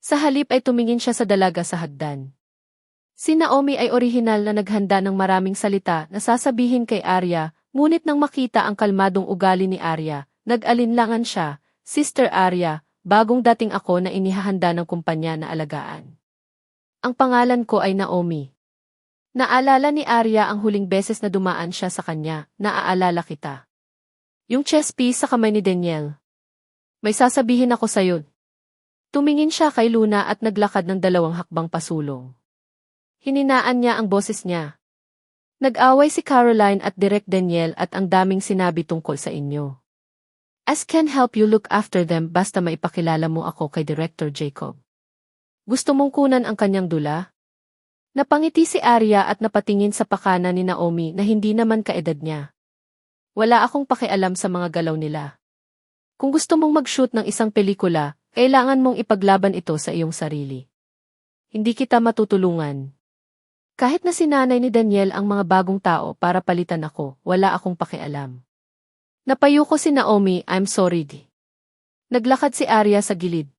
Sa halip ay tumingin siya sa dalaga sa hagdan. Si Naomi ay orihinal na naghanda ng maraming salita na sasabihin kay Arya, ngunit nang makita ang kalmadong ugali ni Arya, nag-alinlangan siya, Sister Arya, bagong dating ako na inihahanda ng kumpanya na alagaan. Ang pangalan ko ay Naomi. Naalala ni Arya ang huling beses na dumaan siya sa kanya, naaalala kita. Yung chess piece sa kamay ni Daniel. May sasabihin ako sa'yo. Tumingin siya kay Luna at naglakad ng 2 hakbang pasulong. Hininaan niya ang boses niya. Nag-away si Caroline at Direk Daniel at ang daming sinabi tungkol sa inyo. As can help you look after them basta maipakilala mo ako kay Director Jacob. Gusto mong kunan ang kanyang dula? Napangiti si Arya at napatingin sa pakana ni Naomi na hindi naman kaedad niya. Wala akong pakialam sa mga galaw nila. Kung gusto mong mag-shoot ng isang pelikula, kailangan mong ipaglaban ito sa iyong sarili. Hindi kita matutulungan. Kahit na sinanay ni Daniel ang mga bagong tao para palitan ako, wala akong pakialam. Napayuko si Naomi, I'm sorry. Naglakad si Arya sa gilid.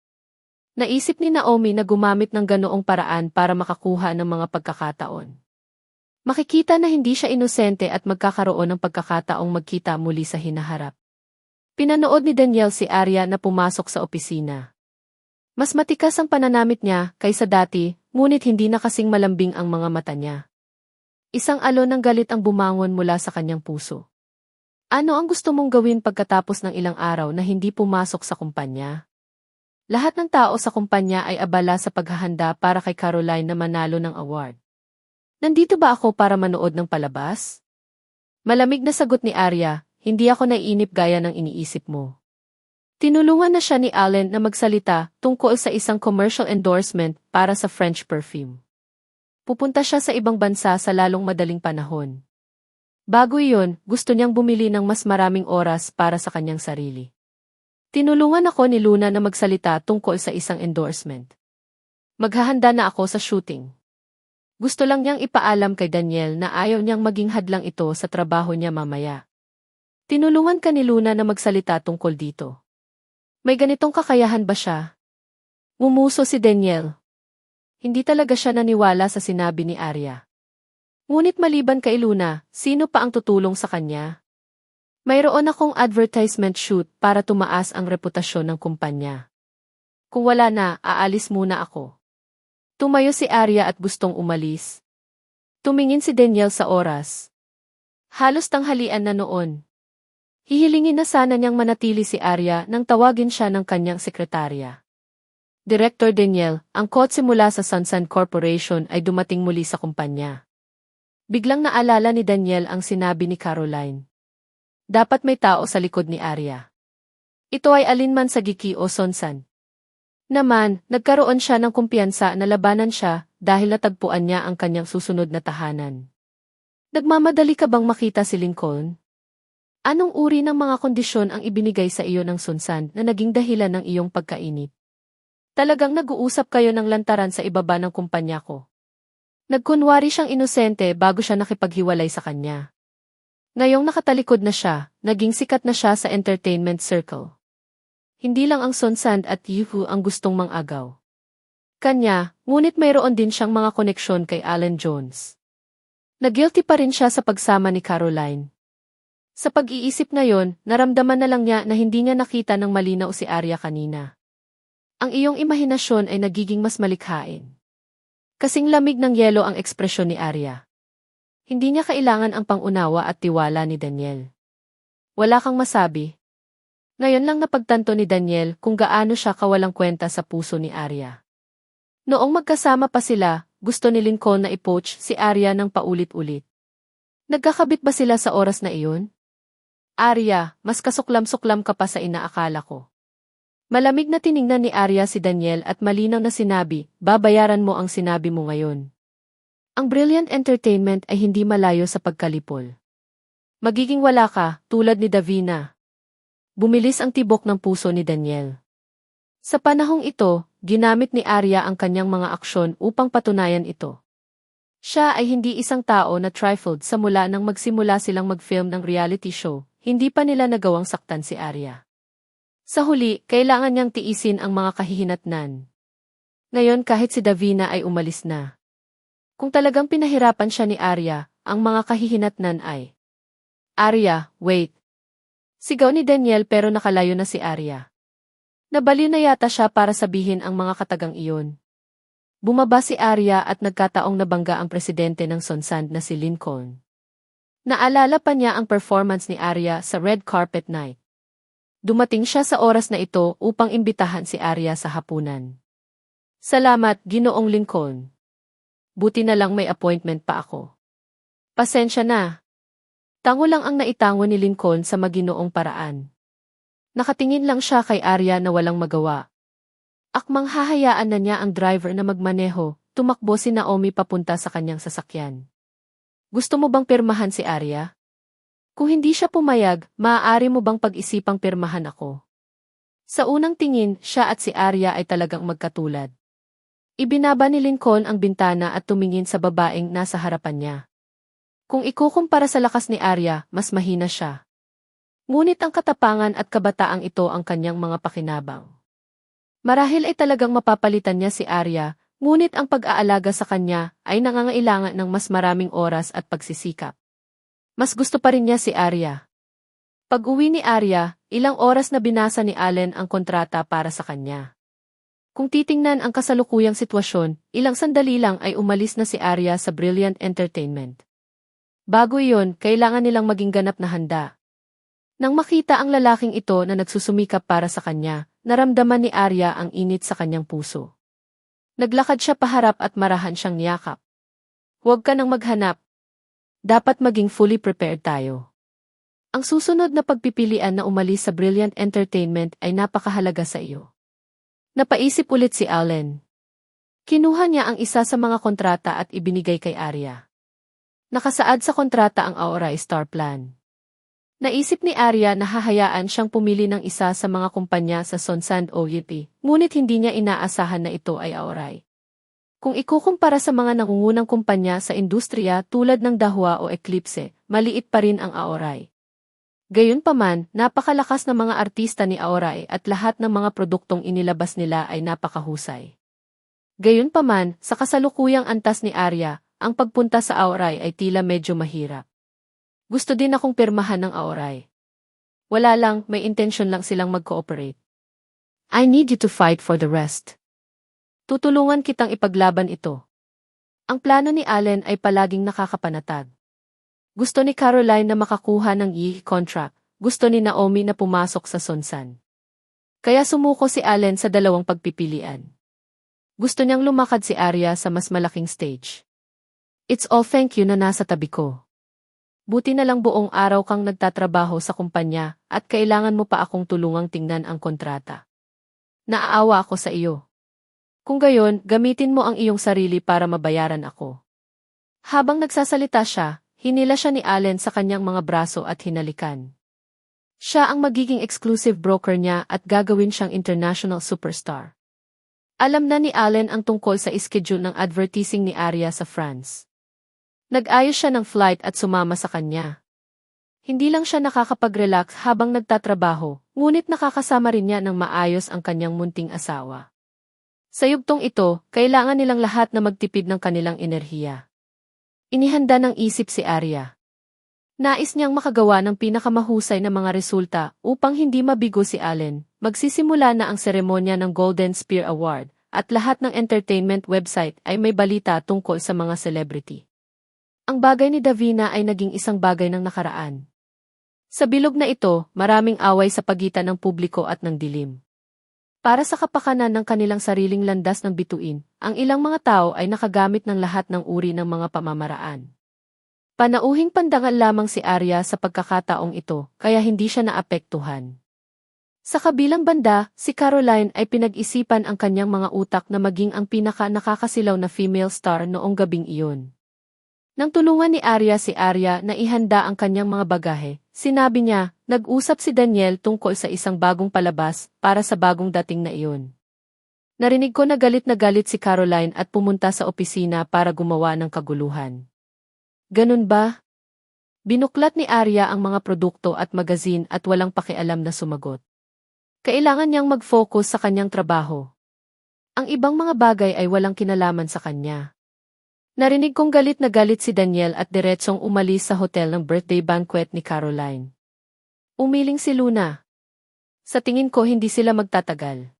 Naisip ni Naomi na gumamit ng ganoong paraan para makakuha ng mga pagkakataon. Makikita na hindi siya inosente at magkakaroon ng pagkakataong magkita muli sa hinaharap. Pinanood ni Daniel si Arya na pumasok sa opisina. Mas matikas ang pananamit niya kaysa dati, ngunit hindi na kasing malambing ang mga mata niya. Isang alon ng galit ang bumangon mula sa kanyang puso. Ano ang gusto mong gawin pagkatapos ng ilang araw na hindi pumasok sa kumpanya? Lahat ng tao sa kumpanya ay abala sa paghahanda para kay Caroline na manalo ng award. Nandito ba ako para manood ng palabas? Malamig na sagot ni Arya, hindi ako naiinip gaya ng iniisip mo. Tinulungan na siya ni Allen na magsalita tungkol sa isang commercial endorsement para sa French perfume. Pupunta siya sa ibang bansa sa lalong madaling panahon. Bago iyon, gusto niyang bumili ng mas maraming oras para sa kanyang sarili. Tinulungan ako ni Luna na magsalita tungkol sa isang endorsement. Maghahanda na ako sa shooting. Gusto lang niyang ipaalam kay Daniel na ayaw niyang maging hadlang ito sa trabaho niya mamaya. Tinulungan ka ni Luna na magsalita tungkol dito. May ganitong kakayahan ba siya? Ngumuso si Daniel. Hindi talaga siya naniwala sa sinabi ni Arya. Ngunit maliban kay Luna, sino pa ang tutulong sa kanya? Mayroon akong advertisement shoot para tumaas ang reputasyon ng kumpanya. Kung wala na, aalis muna ako. Tumayo si Arya at gustong umalis. Tumingin si Daniel sa oras. Halos tanghalian na noon. Hihilingin na sana niyang manatili si Arya nang tawagin siya ng kanyang sekretarya. Director Daniel, ang kotse mula sa Sunsun Corporation ay dumating muli sa kumpanya. Biglang naalala ni Daniel ang sinabi ni Caroline. Dapat may tao sa likod ni Arya. Ito ay alinman sa Giki o Sunsun. Naman, nagkaroon siya ng kumpiyansa na labanan siya dahil natagpuan niya ang kanyang susunod na tahanan. Nagmamadali ka bang makita si Lincoln? Anong uri ng mga kondisyon ang ibinigay sa iyo ng Sunsun na naging dahilan ng iyong pagkainip? Talagang nag-uusap kayo ng lantaran sa ibaba ng kumpanya ko. Nagkunwari siyang inosente bago siya nakipaghiwalay sa kanya. Ngayong nakatalikod na siya, naging sikat na siya sa entertainment circle. Hindi lang ang Sunsun at Yuhu ang gustong mang-agaw. Kanya, ngunit mayroon din siyang mga koneksyon kay Alan Jones. Nag-guilty pa rin siya sa pagsama ni Caroline. Sa pag-iisip ngayon, naramdaman na lang niya na hindi niya nakita ng malinaw si Arya kanina. Ang iyong imahinasyon ay nagiging mas malikhain. Kasing lamig ng yelo ang ekspresyon ni Arya. Hindi niya kailangan ang pangunawa at tiwala ni Daniel. Wala kang masabi. Ngayon lang napagtanto ni Daniel kung gaano siya kawalang kwenta sa puso ni Arya. Noong magkasama pa sila, gusto ni Lincoln na i-poach si Arya ng paulit-ulit. Nagkakabit ba sila sa oras na iyon? Arya, mas kasuklam-suklam ka pa sa inaakala ko. Malamig na tiningnan ni Arya si Daniel at malinaw na sinabi, babayaran mo ang sinabi mo ngayon. Ang Brilliant Entertainment ay hindi malayo sa pagkalipol. Magiging wala ka, tulad ni Davina. Bumilis ang tibok ng puso ni Daniel. Sa panahong ito, ginamit ni Arya ang kanyang mga aksyon upang patunayan ito. Siya ay hindi isang tao na trifled sa mula nang magsimula silang mag-film ng reality show, hindi pa nila nagawang saktan si Arya. Sa huli, kailangan niyang tiisin ang mga kahihinatnan. Ngayon kahit si Davina ay umalis na. Kung talagang pinahirapan siya ni Arya, ang mga kahihinatnan ay, Arya, wait. Sigaw ni Daniel pero nakalayo na si Arya. Nabaliw na yata siya para sabihin ang mga katagang iyon. Bumaba si Arya at nagkataong nabangga ang presidente ng Sunsun na si Lincoln. Naalala pa niya ang performance ni Arya sa Red Carpet Night. Dumating siya sa oras na ito upang imbitahan si Arya sa hapunan. Salamat, Ginoong Lincoln. Buti na lang may appointment pa ako. Pasensya na. Tango lang ang naitango ni Lincoln sa maginoong paraan. Nakatingin lang siya kay Arya na walang magawa. Akmang hahayaan na niya ang driver na magmaneho, tumakbo si Naomi papunta sa kanyang sasakyan. Gusto mo bang pirmahan si Arya? Kung hindi siya pumayag, maaari mo bang pag-isipang pirmahan ako? Sa unang tingin, siya at si Arya ay talagang magkatulad. Ibinaba ni Lincoln ang bintana at tumingin sa babaeng nasa harapan niya. Kung ikukumpara sa lakas ni Arya, mas mahina siya. Ngunit ang katapangan at kabataang ito ang kanyang mga pakinabang. Marahil ay talagang mapapalitan niya si Arya, ngunit ang pag-aalaga sa kanya ay nangangailangan ng mas maraming oras at pagsisikap. Mas gusto pa rin niya si Arya. Pag-uwi ni Arya, ilang oras na binasa ni Allen ang kontrata para sa kanya. Kung titingnan ang kasalukuyang sitwasyon, ilang sandali lang ay umalis na si Arya sa Brilliant Entertainment. Bago iyon, kailangan nilang maging ganap na handa. Nang makita ang lalaking ito na nagsusumikap para sa kanya, naramdaman ni Arya ang init sa kanyang puso. Naglakad siya paharap at marahan siyang niyakap. Huwag ka nang maghanap. Dapat maging fully prepared tayo. Ang susunod na pagpipilian na umalis sa Brilliant Entertainment ay napakahalaga sa iyo. Napaisip ulit si Allen. Kinuha niya ang isa sa mga kontrata at ibinigay kay Arya. Nakasaad sa kontrata ang Aura Star Plan. Naisip ni Arya na hahayaan siyang pumili ng isa sa mga kumpanya sa Sunsun OUP, ngunit hindi niya inaasahan na ito ay Auray. Kung ikukumpara sa mga nangungunang kumpanya sa industriya tulad ng Dahua o Eclipse, maliit pa rin ang Auray. Gayunpaman, napakalakas na mga artista ni Auray at lahat ng mga produktong inilabas nila ay napakahusay. Gayunpaman, sa kasalukuyang antas ni Arya, ang pagpunta sa Auray ay tila medyo mahirap. Gusto din akong pirmahan ng Auray. Wala lang, may intensyon lang silang mag-cooperate. I need you to fight for the rest. Tutulungan kitang ipaglaban ito. Ang plano ni Allen ay palaging nakakapanatag. Gusto ni Caroline na makakuha ng contract, gusto ni Naomi na pumasok sa Sonsan. Kaya sumuko si Allen sa dalawang pagpipilian. Gusto niyang lumakad si Arya sa mas malaking stage. It's all thank you na nasa tabi ko. Buti na lang buong araw kang nagtatrabaho sa kumpanya at kailangan mo pa akong tulungang tingnan ang kontrata. Naaawa ako sa iyo. Kung gayon, gamitin mo ang iyong sarili para mabayaran ako. Habang nagsasalita siya, hinila siya ni Allen sa kanyang mga braso at hinalikan. Siya ang magiging exclusive broker niya at gagawin siyang international superstar. Alam na ni Allen ang tungkol sa schedule ng advertising ni Arya sa France. Nag-ayos siya ng flight at sumama sa kanya. Hindi lang siya nakakapag-relax habang nagtatrabaho, ngunit nakakasama rin niya ng maayos ang kanyang munting asawa. Sa yugtong ito, kailangan nilang lahat na magtipid ng kanilang enerhiya. Inihanda ng isip si Arya. Nais niyang makagawa ng pinakamahusay na mga resulta upang hindi mabigo si Allen. Magsisimula na ang seremonya ng Golden Spear Award at lahat ng entertainment website ay may balita tungkol sa mga celebrity. Ang bagay ni Davina ay naging isang bagay ng nakaraan. Sa bilog na ito, maraming away sa pagitan ng publiko at ng dilim. Para sa kapakanan ng kanilang sariling landas ng bituin, ang ilang mga tao ay nakagamit ng lahat ng uri ng mga pamamaraan. Panauhing pandangal lamang si Arya sa pagkakataong ito, kaya hindi siya naapektuhan. Sa kabilang banda, si Caroline ay pinag-isipan ang kanyang mga utak na maging ang pinaka-nakakasilaw na female star noong gabing iyon. Nang tulungan ni Arya si Arya na ihanda ang kanyang mga bagahe, sinabi niya, nag-usap si Daniel tungkol sa isang bagong palabas para sa bagong dating na iyon. Narinig ko na galit si Caroline at pumunta sa opisina para gumawa ng kaguluhan. Ganun ba? Binuklat ni Arya ang mga produkto at magazine at walang pakialam na sumagot. Kailangan niyang mag-focus sa kanyang trabaho. Ang ibang mga bagay ay walang kinalaman sa kanya. Narinig kong galit na galit si Daniel at diretsong umalis sa hotel ng birthday banquet ni Caroline. Umiling si Luna. Sa tingin ko hindi sila magtatagal.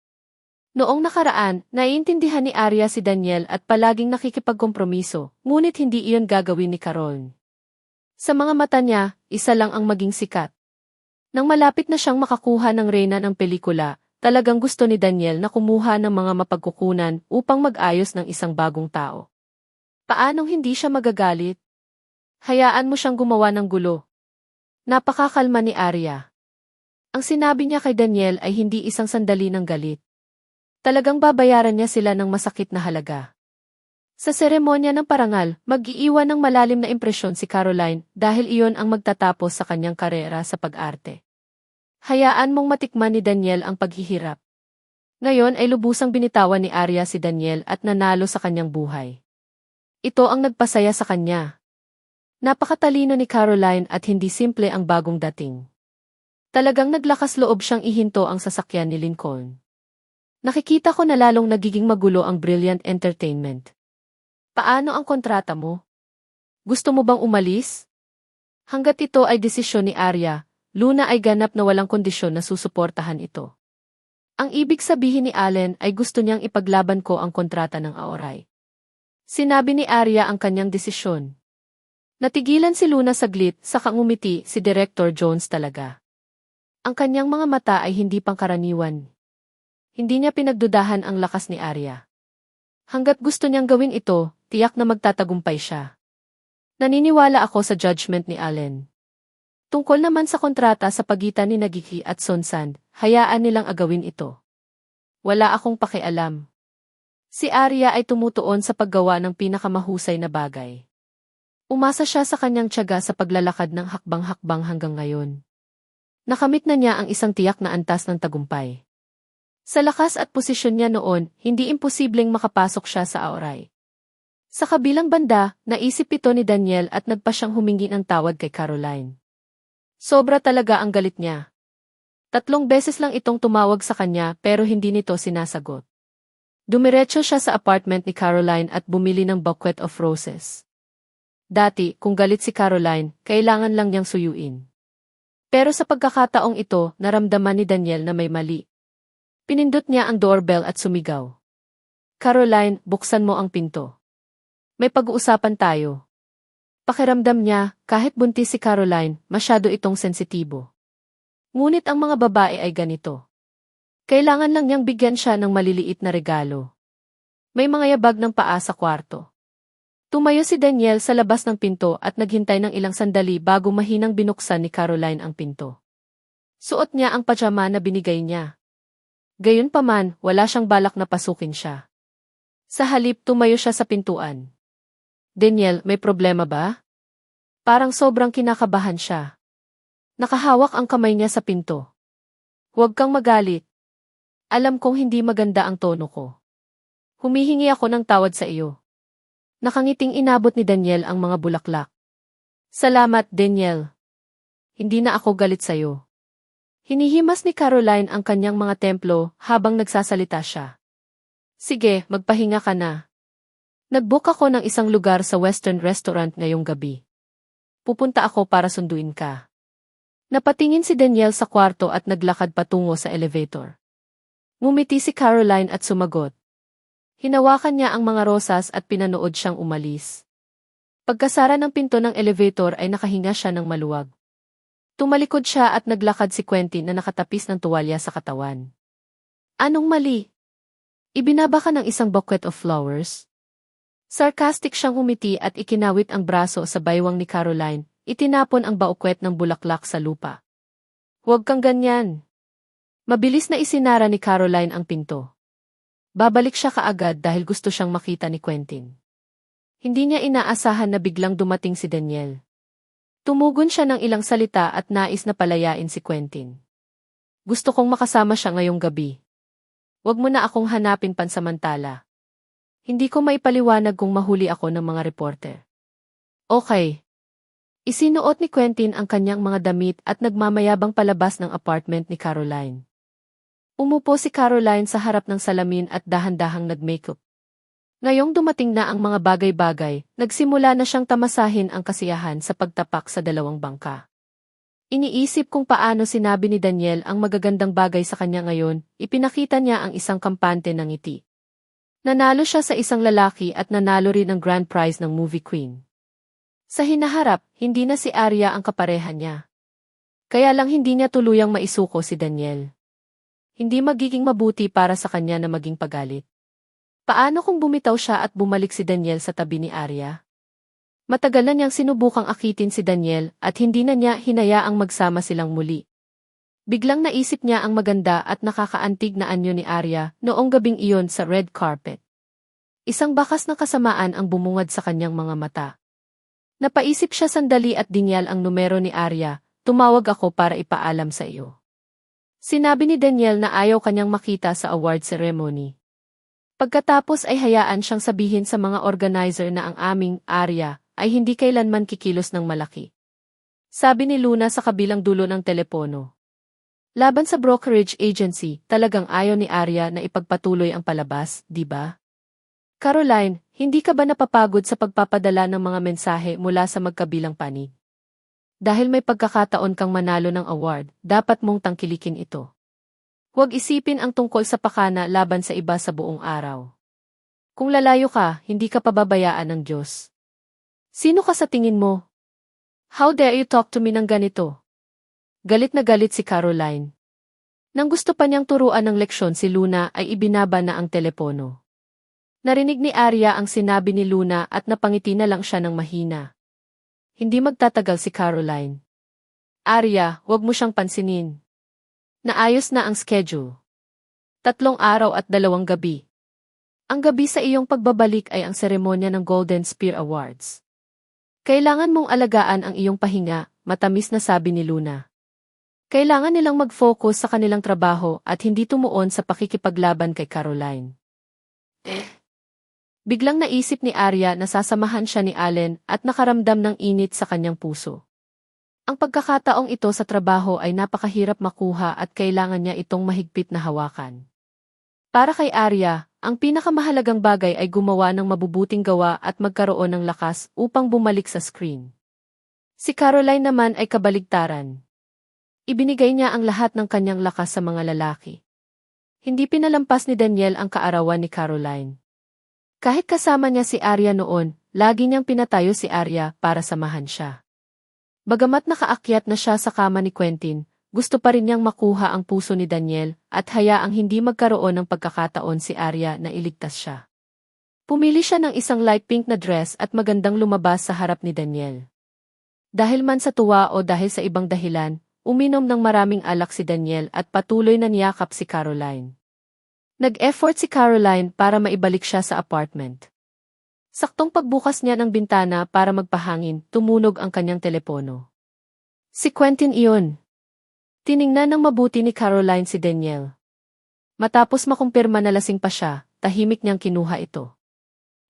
Noong nakaraan, naiintindihan ni Arya si Daniel at palaging nakikipagkompromiso, ngunit hindi iyon gagawin ni Caroline. Sa mga mata niya, isa lang ang maging sikat. Nang malapit na siyang makakuha ng reyna ng pelikula, talagang gusto ni Daniel na kumuha ng mga mapagkukunan upang mag-ayos ng isang bagong tao. Paanong hindi siya magagalit? Hayaan mo siyang gumawa ng gulo. Napakakalma ni Arya. Ang sinabi niya kay Daniel ay hindi isang sandali ng galit. Talagang babayaran niya sila ng masakit na halaga. Sa seremonya ng parangal, mag-iiwan ng malalim na impresyon si Caroline dahil iyon ang magtatapos sa kanyang karera sa pag-arte. Hayaan mong matikman ni Daniel ang paghihirap. Ngayon ay lubusang binitawan ni Arya si Daniel at nanalo sa kanyang buhay. Ito ang nagpasaya sa kanya. Napakatalino ni Caroline at hindi simple ang bagong dating. Talagang naglakas loob siyang ihinto ang sasakyan ni Lincoln. Nakikita ko na lalong nagiging magulo ang Brilliant Entertainment. Paano ang kontrata mo? Gusto mo bang umalis? Hanggat ito ay desisyon ni Arya, Luna ay ganap na walang kondisyon na susuportahan ito. Ang ibig sabihin ni Allen ay gusto niyang ipaglaban ko ang kontrata ng Aoray. Sinabi ni Arya ang kanyang desisyon. Natigilan si Luna saglit, saka ngumiti si Director Jones talaga. Ang kanyang mga mata ay hindi pangkaraniwan. Hindi niya pinagdudahan ang lakas ni Arya. Hanggat gusto niyang gawin ito, tiyak na magtatagumpay siya. Naniniwala ako sa judgment ni Allen. Tungkol naman sa kontrata sa pagitan ni Nagiki at Sonsan, hayaan nilang agawin ito. Wala akong pakialam. Si Arya ay tumutuon sa paggawa ng pinakamahusay na bagay. Umasa siya sa kanyang tiyaga sa paglalakad ng hakbang-hakbang hanggang ngayon. Nakamit na niya ang isang tiyak na antas ng tagumpay. Sa lakas at posisyon niya noon, hindi imposibleng makapasok siya sa Aoray. Sa kabilang banda, naisip ito ni Daniel at nagpa siyang humingi ng tawad kay Caroline. Sobra talaga ang galit niya. 3 beses lang itong tumawag sa kanya pero hindi nito sinasagot. Dumiretso siya sa apartment ni Caroline at bumili ng bouquet of roses. Dati, kung galit si Caroline, kailangan lang niyang suyuin. Pero sa pagkakataong ito, naramdaman ni Daniel na may mali. Pinindot niya ang doorbell at sumigaw. Caroline, buksan mo ang pinto. May pag-uusapan tayo. Pakiramdam niya, kahit buntis si Caroline, masyado itong sensitibo. Ngunit ang mga babae ay ganito. Kailangan lang niyang bigyan siya ng maliliit na regalo. May mga yabag ng paa sa kwarto. Tumayo si Daniel sa labas ng pinto at naghintay ng ilang sandali bago mahinang binuksan ni Caroline ang pinto. Suot niya ang pajama na binigay niya. Gayunpaman, wala siyang balak na pasukin siya. Sa halip, tumayo siya sa pintuan. Daniel, may problema ba? Parang sobrang kinakabahan siya. Nakahawak ang kamay niya sa pinto. Huwag kang magalit. Alam kong hindi maganda ang tono ko. Humihingi ako ng tawad sa iyo. Nakangiting inabot ni Daniel ang mga bulaklak. Salamat, Daniel. Hindi na ako galit sa iyo. Hinihimas ni Caroline ang kanyang mga templo habang nagsasalita siya. Sige, magpahinga ka na. Nag-book ako ng isang lugar sa Western Restaurant ngayong gabi. Pupunta ako para sunduin ka. Napatingin si Daniel sa kwarto at naglakad patungo sa elevator. Ngumiti si Caroline at sumagot. Hinawakan niya ang mga rosas at pinanood siyang umalis. Pagkasara ng pinto ng elevator ay nakahinga siya ng maluwag. Tumalikod siya at naglakad si Quentin na nakatapis ng tuwalya sa katawan. Anong mali? Ibinaba ka ng isang bouquet of flowers? Sarcastic siyang humiti at ikinawit ang braso sa baywang ni Caroline, itinapon ang baukwet ng bulaklak sa lupa. Huwag kang ganyan. Mabilis na isinara ni Caroline ang pinto. Babalik siya kaagad dahil gusto siyang makita ni Quentin. Hindi niya inaasahan na biglang dumating si Daniel. Tumugon siya ng ilang salita at nais na palayain si Quentin. Gusto kong makasama siya ngayong gabi. Huwag mo na akong hanapin pansamantala. Hindi ko maipaliwanag kung mahuli ako ng mga reporter. Okay. Isinuot ni Quentin ang kanyang mga damit at nagmamayabang palabas ng apartment ni Caroline. Umupo si Caroline sa harap ng salamin at dahan-dahang nag-makeup. Ngayong dumating na ang mga bagay-bagay, nagsimula na siyang tamasahin ang kasiyahan sa pagtapak sa dalawang bangka. Iniisip kung paano sinabi ni Daniel ang magagandang bagay sa kanya ngayon, ipinakita niya ang isang kampante ng ngiti. Nanalo siya sa isang lalaki at nanalo rin ang grand prize ng movie queen. Sa hinaharap, hindi na si Arya ang kapareha niya. Kaya lang hindi niya tuluyang maisuko si Daniel. Hindi magiging mabuti para sa kanya na maging pagalit. Paano kung bumitaw siya at bumalik si Daniel sa tabi ni Arya? Matagal na niyang sinubukang akitin si Daniel at hindi na niya hinayaang magsama silang muli. Biglang naisip niya ang maganda at nakakaantig na anyo ni Arya noong gabing iyon sa red carpet. Isang bakas na kasamaan ang bumungad sa kanyang mga mata. Napaisip siya sandali at dinyal ang numero ni Arya, tumawag ako para ipaalam sa iyo. Sinabi ni Daniel na ayaw kanyang makita sa award ceremony. Pagkatapos ay hayaan siyang sabihin sa mga organizer na ang aming Arya ay hindi kailanman kikilos ng malaki. Sabi ni Luna sa kabilang dulo ng telepono. Laban sa brokerage agency, talagang ayaw ni Arya na ipagpatuloy ang palabas, di ba? Caroline, hindi ka ba napapagod sa pagpapadala ng mga mensahe mula sa magkabilang panig? Dahil may pagkakataon kang manalo ng award, dapat mong tangkilikin ito. Huwag isipin ang tungkol sa pakana laban sa iba sa buong araw. Kung lalayo ka, hindi ka pababayaan ng Diyos. Sino ka sa tingin mo? How dare you talk to me ng ganito? Galit na galit si Caroline. Nang gusto pa niyang turuan ng leksyon si Luna ay ibinaba na ang telepono. Narinig ni Arya ang sinabi ni Luna at napangiti na lang siya ng mahina. Hindi magtatagal si Caroline. Arya, huwag mo siyang pansinin. Naayos na ang schedule. 3 araw at 2 gabi. Ang gabi sa iyong pagbabalik ay ang seremonya ng Golden Spear Awards. Kailangan mong alagaan ang iyong pahinga, matamis na sabi ni Luna. Kailangan nilang mag-focus sa kanilang trabaho at hindi tumuon sa pakikipaglaban kay Caroline. Biglang naisip ni Arya na sasamahan siya ni Allen at nakaramdam ng init sa kanyang puso. Ang pagkakataong ito sa trabaho ay napakahirap makuha at kailangan niya itong mahigpit na hawakan. Para kay Arya, ang pinakamahalagang bagay ay gumawa ng mabubuting gawa at magkaroon ng lakas upang bumalik sa screen. Si Caroline naman ay kabaligtaran. Ibinigay niya ang lahat ng kanyang lakas sa mga lalaki. Hindi pinalampas ni Daniel ang kaarawan ni Caroline. Kahit kasama niya si Arya noon, lagi niyang pinatayo si Arya para samahan siya. Bagamat nakaakyat na siya sa kama ni Quentin, gusto pa rin niyang makuha ang puso ni Daniel at hayaang hindi magkaroon ng pagkakataon si Arya na iligtas siya. Pumili siya ng isang light pink na dress at magandang lumabas sa harap ni Daniel. Dahil man sa tuwa o dahil sa ibang dahilan, uminom ng maraming alak si Daniel at patuloy na niyakap si Caroline. Nag-effort si Caroline para maibalik siya sa apartment. Saktong pagbukas niya ng bintana para magpahangin, tumunog ang kanyang telepono. Si Quentin iyon. Tiningnan ng mabuti ni Caroline si Daniel. Matapos makumpirma na lasing pa siya, tahimik niyang kinuha ito.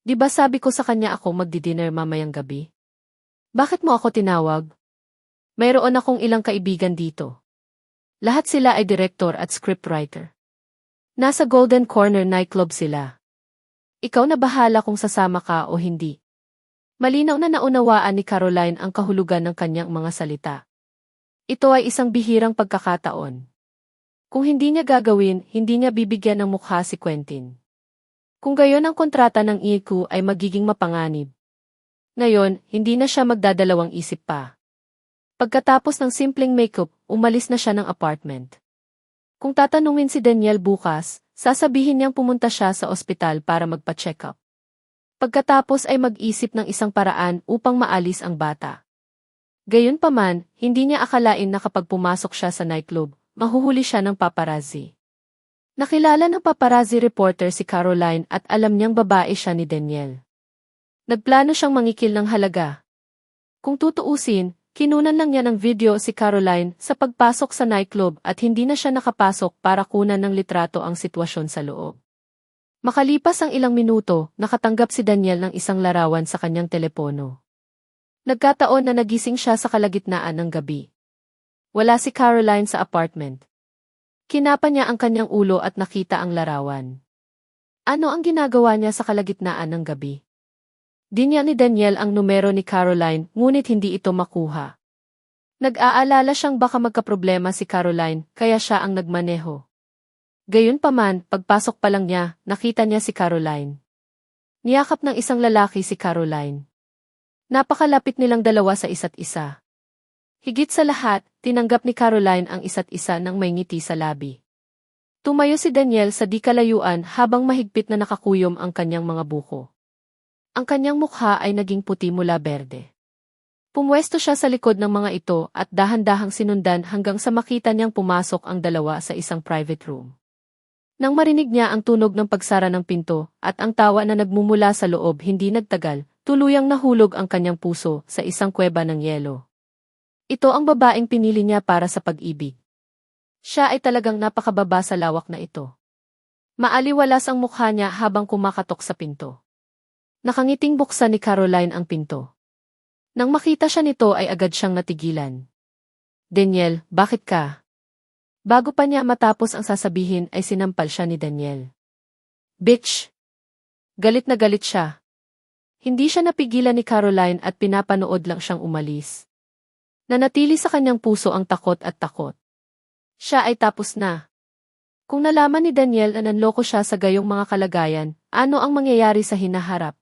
Di ba sabi ko sa kanya ako magdi-dinner mamayang gabi? Bakit mo ako tinawag? Mayroon akong ilang kaibigan dito. Lahat sila ay director at scriptwriter. Nasa Golden Corner nightclub sila. Ikaw na bahala kung sasama ka o hindi. Malinaw na naunawaan ni Caroline ang kahulugan ng kanyang mga salita. Ito ay isang bihirang pagkakataon. Kung hindi niya gagawin, hindi niya bibigyan ng mukha si Quentin. Kung gayon ang kontrata ng IQ ay magiging mapanganib. Ngayon, hindi na siya magdadalawang isip pa. Pagkatapos ng simpleng makeup, umalis na siya ng apartment. Kung tatanungin si Daniel bukas, sasabihin niyang pumunta siya sa ospital para magpa-check up. Pagkatapos ay mag-isip ng isang paraan upang maalis ang bata. Gayunpaman, hindi niya akalain na kapag pumasok siya sa nightclub, mahuhuli siya ng paparazzi. Nakilala ng paparazzi reporter si Caroline at alam niyang babae siya ni Daniel. Nagplano siyang mangikil ng halaga. Kung tutuusin, kinunan lang niya ng video si Caroline sa pagpasok sa nightclub at hindi na siya nakapasok para kunan ng litrato ang sitwasyon sa loob. Makalipas ang ilang minuto, nakatanggap si Daniel ng isang larawan sa kanyang telepono. Nagkataon na nagising siya sa kalagitnaan ng gabi. Wala si Caroline sa apartment. Kinapa niya ang kanyang ulo at nakita ang larawan. Ano ang ginagawa niya sa kalagitnaan ng gabi? Dinya ni Daniel ang numero ni Caroline, ngunit hindi ito makuha. Nag-aalala siyang baka magkaproblema si Caroline, kaya siya ang nagmaneho. Gayunpaman, pagpasok pa lang niya, nakita niya si Caroline. Niyakap ng isang lalaki si Caroline. Napakalapit nilang dalawa sa isa't isa. Higit sa lahat, tinanggap ni Caroline ang isa't isa ng may ngiti sa labi. Tumayo si Daniel sa di kalayuan habang mahigpit na nakakuyom ang kanyang mga buko. Ang kanyang mukha ay naging puti mula berde. Pumwesto siya sa likod ng mga ito at dahan-dahang sinundan hanggang sa makita niyang pumasok ang dalawa sa isang private room. Nang marinig niya ang tunog ng pagsara ng pinto at ang tawa na nagmumula sa loob hindi nagtagal, tuluyang nahulog ang kanyang puso sa isang kuweba ng yelo. Ito ang babaeng pinili niya para sa pag-ibig. Siya ay talagang napakababa sa lawak na ito. Maaliwalas ang mukha niya habang kumakatok sa pinto. Nakangiting buksan ni Caroline ang pinto. Nang makita siya nito ay agad siyang natigilan. Daniel, bakit ka? Bago pa niya matapos ang sasabihin ay sinampal siya ni Daniel. Bitch! Galit na galit siya. Hindi siya napigilan ni Caroline at pinapanood lang siyang umalis. Nanatili sa kanyang puso ang takot at takot. Siya ay tapos na. Kung nalaman ni Daniel na nanloko siya sa gayong mga kalagayan, ano ang mangyayari sa hinaharap?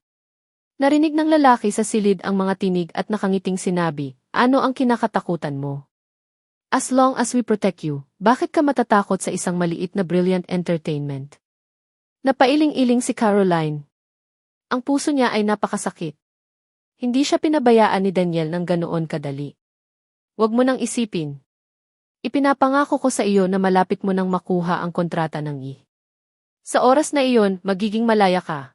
Narinig ng lalaki sa silid ang mga tinig at nakangiting sinabi, ano ang kinakatakutan mo? As long as we protect you, bakit ka matatakot sa isang maliit na brilliant entertainment? Napailing-iling si Caroline. Ang puso niya ay napakasakit. Hindi siya pinabayaan ni Daniel ng ganoon kadali. Huwag mo nang isipin. Ipinapangako ko sa iyo na malapit mo nang makuha ang kontrata ng I. Sa oras na iyon, magiging malaya ka.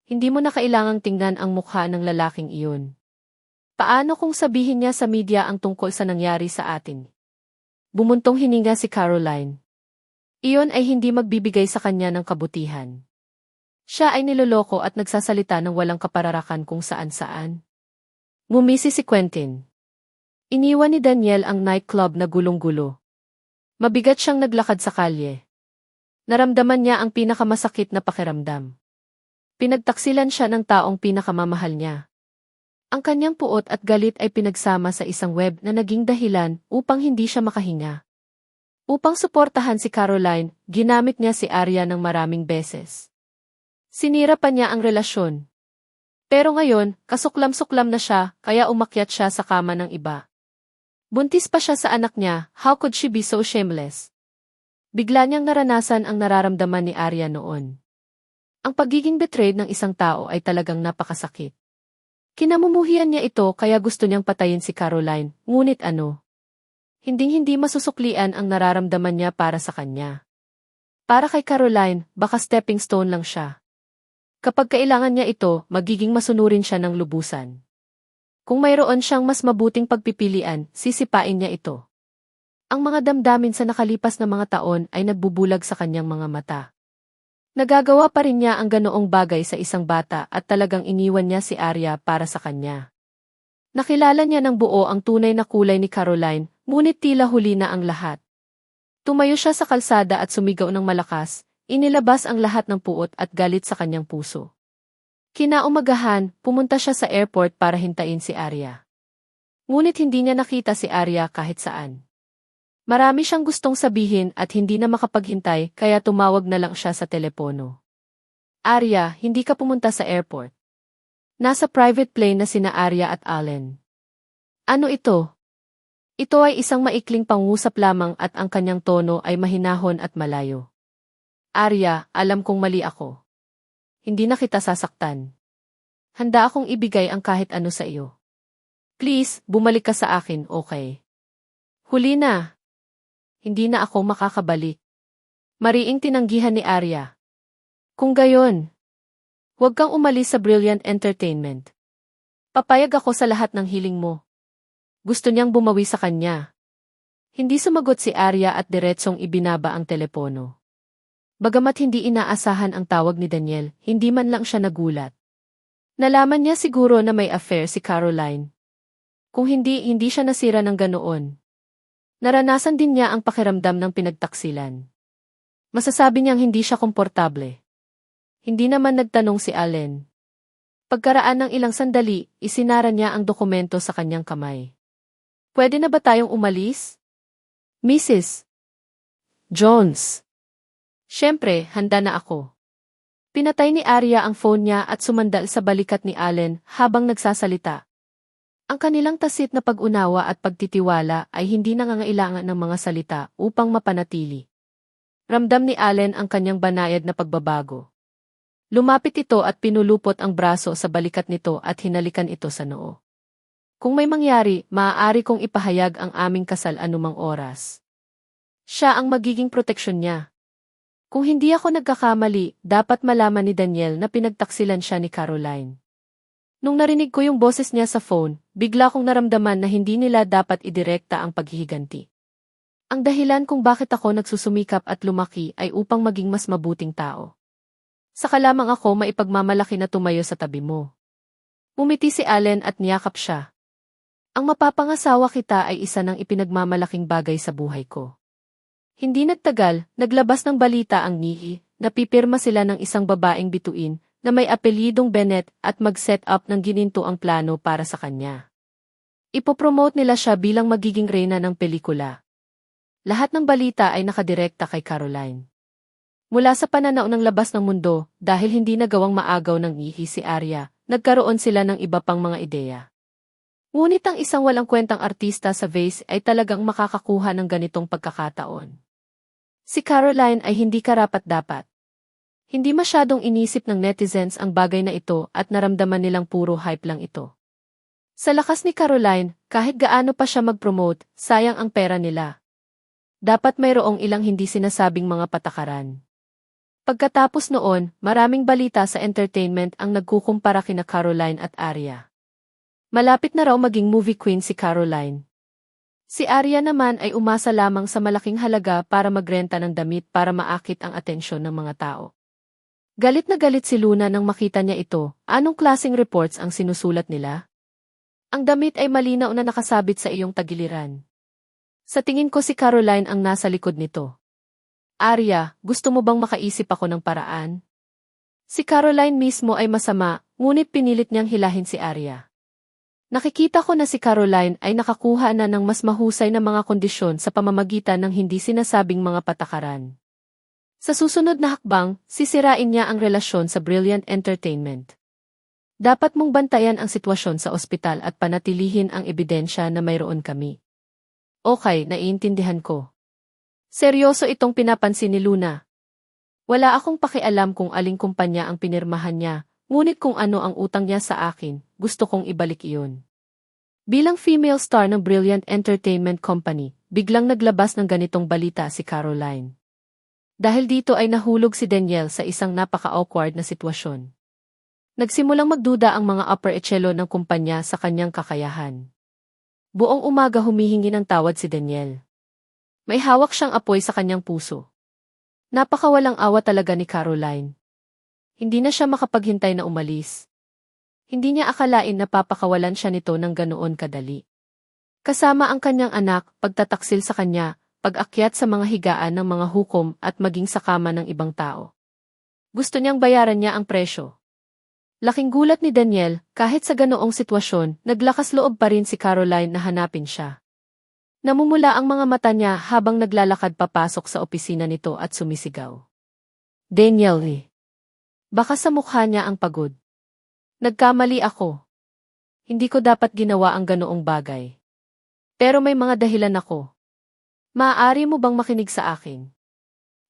Hindi mo na kailangang tingnan ang mukha ng lalaking iyon. Paano kung sabihin niya sa media ang tungkol sa nangyari sa atin? Bumuntong hininga si Caroline. Iyon ay hindi magbibigay sa kanya ng kabutihan. Siya ay niloloko at nagsasalita ng walang kapararakan kung saan-saan. Ngumisi si Quentin. Iniwan ni Daniel ang nightclub na gulong-gulo. Mabigat siyang naglakad sa kalye. Naramdaman niya ang pinakamasakit na pakiramdam. Pinagtaksilan siya ng taong pinakamamahal niya. Ang kanyang puot at galit ay pinagsama sa isang web na naging dahilan upang hindi siya makahinga. Upang suportahan si Caroline, ginamit niya si Arya ng maraming beses. Sinira pa niya ang relasyon. Pero ngayon, kasuklam-suklam na siya, kaya umakyat siya sa kama ng iba. Buntis pa siya sa anak niya, how could she be so shameless? Bigla niyang naranasan ang nararamdaman ni Arya noon. Ang pagiging betrayed ng isang tao ay talagang napakasakit. Kinamumuhian niya ito kaya gusto niyang patayin si Caroline, ngunit ano? Hinding-hindi masusuklian ang nararamdaman niya para sa kanya. Para kay Caroline, baka stepping stone lang siya. Kapag kailangan niya ito, magiging masunurin siya ng lubusan. Kung mayroon siyang mas mabuting pagpipilian, sisipain niya ito. Ang mga damdamin sa nakalipas na mga taon ay nagbubulag sa kanyang mga mata. Nagagawa pa rin niya ang ganoong bagay sa isang bata at talagang iniwan niya si Arya para sa kanya. Nakilala niya ng buo ang tunay na kulay ni Caroline, ngunit tila huli na ang lahat. Tumayo siya sa kalsada at sumigaw ng malakas, inilabas ang lahat ng puot at galit sa kanyang puso. Kinaumagahan, pumunta siya sa airport para hintayin si Arya. Ngunit hindi niya nakita si Arya kahit saan. Marami siyang gustong sabihin at hindi na makapaghintay kaya tumawag na lang siya sa telepono. Arya, hindi ka pumunta sa airport. Nasa private plane na sina Arya at Allen. Ano ito? Ito ay isang maikling pangusap lamang at ang kanyang tono ay mahinahon at malayo. Arya, alam kong mali ako. Hindi na kita sasaktan. Handa akong ibigay ang kahit ano sa iyo. Please, bumalik ka sa akin, okay? Huli na. Hindi na ako makakabalik. Mariing tinanggihan ni Arya. Kung gayon, huwag kang umalis sa Brilliant Entertainment. Papayag ako sa lahat ng hiling mo. Gusto niyang bumawi sa kanya. Hindi sumagot si Arya at diretsong ibinaba ang telepono. Bagamat hindi inaasahan ang tawag ni Daniel, hindi man lang siya nagulat. Nalaman niya siguro na may affair si Caroline. Kung hindi siya nasira ng ganoon. Naranasan din niya ang pakiramdam ng pinagtaksilan. Masasabi niyang hindi siya komportable. Hindi naman nagtanong si Allen. Pagkaraan ng ilang sandali, isinara niya ang dokumento sa kanyang kamay. Pwede na ba tayong umalis? Mrs. Jones. Siyempre, handa na ako. Pinatay ni Arya ang phone niya at sumandal sa balikat ni Allen habang nagsasalita. Ang kanilang tasit na pag-unawa at pagtitiwala ay hindi nangangailangan ng mga salita upang mapanatili. Ramdam ni Allen ang kanyang banayad na pagbabago. Lumapit ito at pinulupot ang braso sa balikat nito at hinalikan ito sa noo. Kung may mangyari, maaari kong ipahayag ang aming kasal anumang oras. Siya ang magiging proteksyon niya. Kung hindi ako nagkakamali, dapat malaman ni Daniel na pinagtaksilan siya ni Caroline. Nung narinig ko yung boses niya sa phone, bigla kong naramdaman na hindi nila dapat idirekta ang paghihiganti. Ang dahilan kung bakit ako nagsusumikap at lumaki ay upang maging mas mabuting tao. Saka lamang ako maipagmamalaki na tumayo sa tabi mo. Umiti si Allen at niyakap siya. Ang mapapangasawa kita ay isa ng ipinagmamalaking bagay sa buhay ko. Hindi nagtagal, naglabas ng balita ang NIHI, napipirma sila ng isang babaeng bituin na may apelyidong Bennett at mag-set up ng ginintuang plano para sa kanya. Ipopromote nila siya bilang magiging reyna ng pelikula. Lahat ng balita ay nakadirekta kay Caroline. Mula sa pananaw ng labas ng mundo, dahil hindi nagawang maagaw ng NIHI si Arya, nagkaroon sila ng iba pang mga ideya. Ngunit ang isang walang kwentang artista sa Vice ay talagang makakakuha ng ganitong pagkakataon. Si Caroline ay hindi karapat-dapat. Hindi masyadong inisip ng netizens ang bagay na ito at naramdaman nilang puro hype lang ito. Sa lakas ni Caroline, kahit gaano pa siya mag-promote, sayang ang pera nila. Dapat mayroong ilang hindi sinasabing mga patakaran. Pagkatapos noon, maraming balita sa entertainment ang nagkukumpara kina Caroline at Arya. Malapit na raw maging movie queen si Caroline. Si Arya naman ay umasa lamang sa malaking halaga para magrenta ng damit para maakit ang atensyon ng mga tao. Galit na galit si Luna nang makita niya ito. Anong klaseng reports ang sinusulat nila? Ang damit ay malinaw na nakasabit sa iyong tagiliran. Sa tingin ko si Caroline ang nasa likod nito. Arya, gusto mo bang makaisip ako ng paraan? Si Caroline mismo ay masama, ngunit pinilit niyang hilahin si Arya. Nakikita ko na si Caroline ay nakakuha na ng mas mahusay na mga kondisyon sa pamamagitan ng hindi sinasabing mga patakaran. Sa susunod na hakbang, sisirain niya ang relasyon sa Brilliant Entertainment. Dapat mong bantayan ang sitwasyon sa ospital at panatilihin ang ebidensya na mayroon kami. Okay, naiintindihan ko. Seryoso itong pinapansin ni Luna. Wala akong pakialam kung aling kumpanya ang pinirmahan niya, ngunit kung ano ang utang niya sa akin, gusto kong ibalik iyon. Bilang female star ng Brilliant Entertainment Company, biglang naglabas ng ganitong balita si Caroline. Dahil dito ay nahulog si Danielle sa isang napaka-awkward na sitwasyon. Nagsimulang magduda ang mga upper echelon ng kumpanya sa kanyang kakayahan. Buong umaga humihingi ng tawad si Danielle. May hawak siyang apoy sa kanyang puso. Napakawalang awa talaga ni Caroline. Hindi na siya makapaghintay na umalis. Hindi niya akalain na papakawalan siya nito ng ganoon kadali. Kasama ang kanyang anak, pagtataksil sa kanya, pag-akyat sa mga higaan ng mga hukom at maging sa kama ng ibang tao. Gusto niyang bayaran niya ang presyo. Laking gulat ni Danielle, kahit sa ganoong sitwasyon, naglakas loob pa rin si Caroline na hanapin siya. Namumula ang mga mata niya habang naglalakad papasok sa opisina nito at sumisigaw. Danielle. Baka sa mukha niya ang pagod. Nagkamali ako. Hindi ko dapat ginawa ang ganoong bagay. Pero may mga dahilan ako. Maaari mo bang makinig sa akin?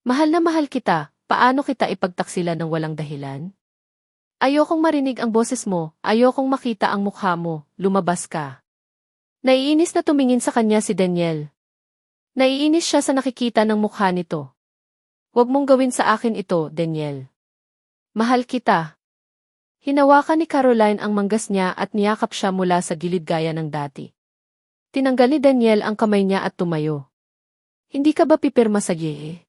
Mahal na mahal kita, paano kita ipagtaksilan ng walang dahilan? Ayokong marinig ang boses mo, ayokong makita ang mukha mo, lumabas ka. Naiinis na tumingin sa kanya si Danielle. Naiinis siya sa nakikita ng mukha nito. Huwag mong gawin sa akin ito, Danielle. Mahal kita. Hinawakan ni Caroline ang manggas niya at niyakap siya mula sa gilid gaya ng dati. Tinanggal ni Danielle ang kamay niya at tumayo. Hindi ka ba pipirma sa GE?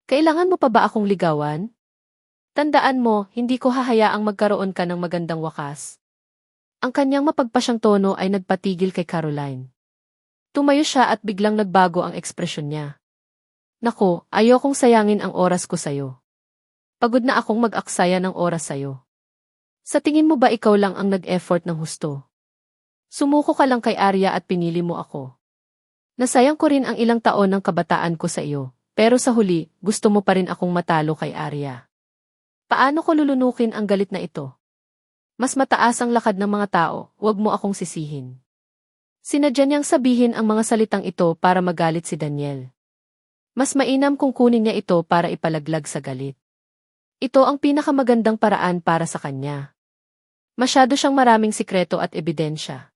Kailangan mo pa ba akong ligawan? Tandaan mo, hindi ko hahayaang magkaroon ka ng magandang wakas. Ang kanyang mapagpasyang tono ay nagpatigil kay Caroline. Tumayo siya at biglang nagbago ang ekspresyon niya. Nako, ayokong sayangin ang oras ko sa'yo. Pagod na akong mag-aksaya ng oras sa'yo. Sa tingin mo ba ikaw lang ang nag-effort ng husto? Sumuko ka lang kay Arya at pinili mo ako. Nasayang ko rin ang ilang taon ng kabataan ko sa iyo, pero sa huli, gusto mo pa rin akong matalo kay Arya. Paano ko lulunukin ang galit na ito? Mas mataas ang lakad ng mga tao, huwag mo akong sisihin. Sinadya niyang sabihin ang mga salitang ito para magalit si Danielle. Mas mainam kung kunin niya ito para ipalaglag sa galit. Ito ang pinakamagandang paraan para sa kanya. Masyado siyang maraming sikreto at ebidensya.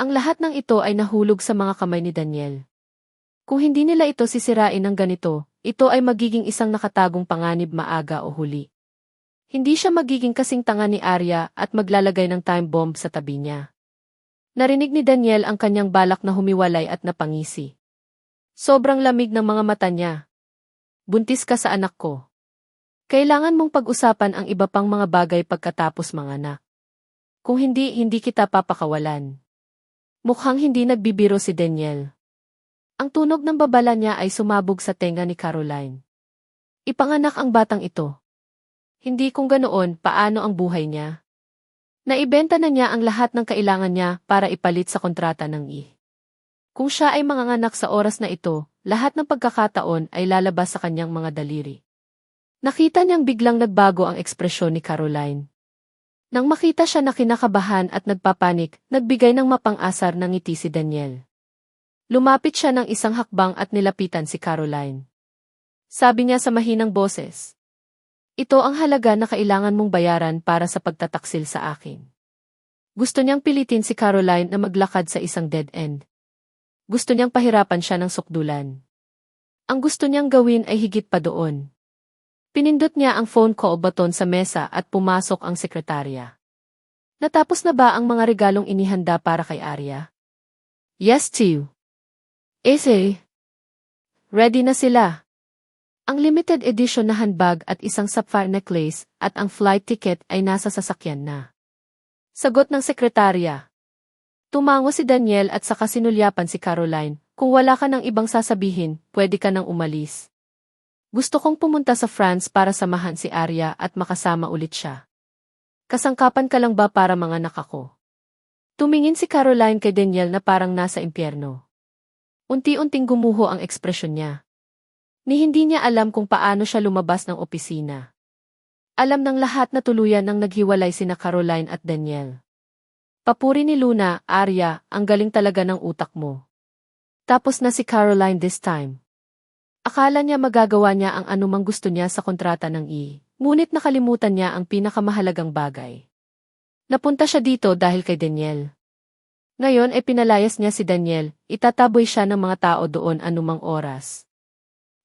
Ang lahat ng ito ay nahulog sa mga kamay ni Danielle. Kung hindi nila ito sisirain ng ganito, ito ay magiging isang nakatagong panganib maaga o huli. Hindi siya magiging kasing tanga ni Arya at maglalagay ng time bomb sa tabi niya. Narinig ni Danielle ang kanyang balak na humiwalay at napangisi. Sobrang lamig ng mga mata niya. Buntis ka sa anak ko. Kailangan mong pag-usapan ang iba pang mga bagay pagkatapos manganak. Kung hindi, hindi kita papakawalan. Mukhang hindi nagbibiro si Danielle. Ang tunog ng babala niya ay sumabog sa tenga ni Caroline. Ipanganak ang batang ito. Hindi kung ganoon, paano ang buhay niya? Naibenta na niya ang lahat ng kailangan niya para ipalit sa kontrata ng I. Kung siya ay manganganak sa oras na ito, lahat ng pagkakataon ay lalabas sa kanyang mga daliri. Nakita niyang biglang nagbago ang ekspresyon ni Caroline. Nang makita siya na kinakabahan at nagpapanik, nagbigay ng mapang-asar ng ngiti si Danielle. Lumapit siya ng isang hakbang at nilapitan si Caroline. Sabi niya sa mahinang boses, ito ang halaga na kailangan mong bayaran para sa pagtataksil sa akin. Gusto niyang pilitin si Caroline na maglakad sa isang dead end. Gusto niyang pahirapan siya ng sukdulan. Ang gusto niyang gawin ay higit pa doon. Pinindot niya ang phone call button sa mesa at pumasok ang sekretarya. Natapos na ba ang mga regalong inihanda para kay Arya? Yes, Chief. Ready na sila. Ang limited edition na handbag at isang sapphire necklace at ang flight ticket ay nasa sasakyan na. Sagot ng sekretarya. Tumango si Danielle at saka sinulyapan si Caroline, kung wala ka ng ibang sasabihin, pwede ka nang umalis. Gusto kong pumunta sa France para samahan si Arya at makasama ulit siya. Kasangkapan ka lang ba para manganak ako? Tumingin si Caroline kay Daniel na parang nasa impyerno. Unti-unting gumuho ang ekspresyon niya. Ni hindi niya alam kung paano siya lumabas ng opisina. Alam ng lahat na tuluyan nang naghiwalay sina Caroline at Daniel. Papuri ni Luna, Arya, ang galing talaga ng utak mo. Tapos na si Caroline this time. Akala niya magagawa niya ang anumang gusto niya sa kontrata ng ngunit nakalimutan niya ang pinakamahalagang bagay. Napunta siya dito dahil kay Daniel. Ngayon ay pinalayas niya si Daniel, itataboy siya ng mga tao doon anumang oras.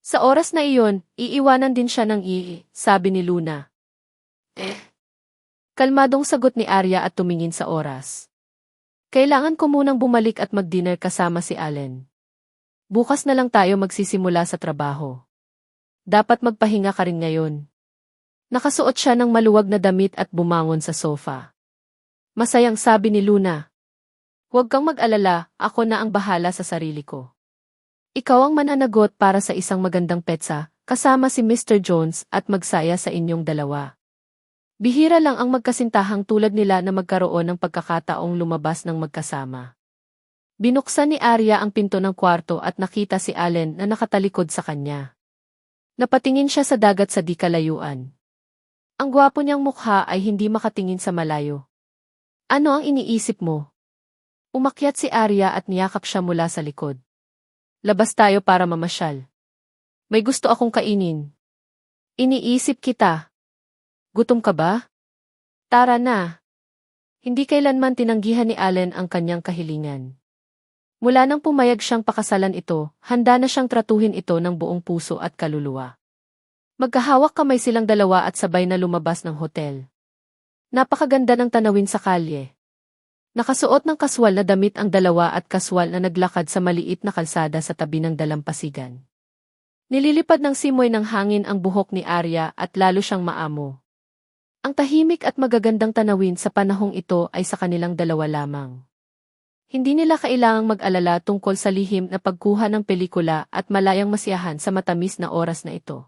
Sa oras na iyon, iiwanan din siya ng sabi ni Luna. Kalmadong sagot ni Arya at tumingin sa oras. Kailangan ko munang bumalik at mag-dinner kasama si Allen. Bukas na lang tayo magsisimula sa trabaho. Dapat magpahinga ka rin ngayon. Nakasuot siya ng maluwag na damit at bumangon sa sofa. Masayang sabi ni Luna. Huwag kang mag-alala, ako na ang bahala sa sarili ko. Ikaw ang mananagot para sa isang magandang petsa, kasama si Mr. Jones at magsaya sa inyong dalawa. Bihira lang ang magkasintahang tulad nila na magkaroon ng pagkakataong lumabas ng magkasama. Binuksan ni Arya ang pinto ng kwarto at nakita si Allen na nakatalikod sa kanya. Napatingin siya sa dagat sa di kalayuan. Ang gwapo niyang mukha ay hindi makatingin sa malayo. Ano ang iniisip mo? Umakyat si Arya at niyakap siya mula sa likod. Labas tayo para mamasyal. May gusto akong kainin. Iniisip kita. Gutom ka ba? Tara na. Hindi kailanman tinanggihan ni Allen ang kanyang kahilingan. Mula nang pumayag siyang pakasalan ito, handa na siyang tratuhin ito ng buong puso at kaluluwa. Magkahawak kamay silang dalawa at sabay na lumabas ng hotel. Napakaganda ng tanawin sa kalye. Nakasuot ng kaswal na damit ang dalawa at kaswal na naglakad sa maliit na kalsada sa tabi ng dalampasigan. Nililipad ng simoy ng hangin ang buhok ni Arya at lalo siyang maamo. Ang tahimik at magagandang tanawin sa panahong ito ay sa kanilang dalawa lamang. Hindi nila kailangang mag-alala tungkol sa lihim na pagkuha ng pelikula at malayang masiyahan sa matamis na oras na ito.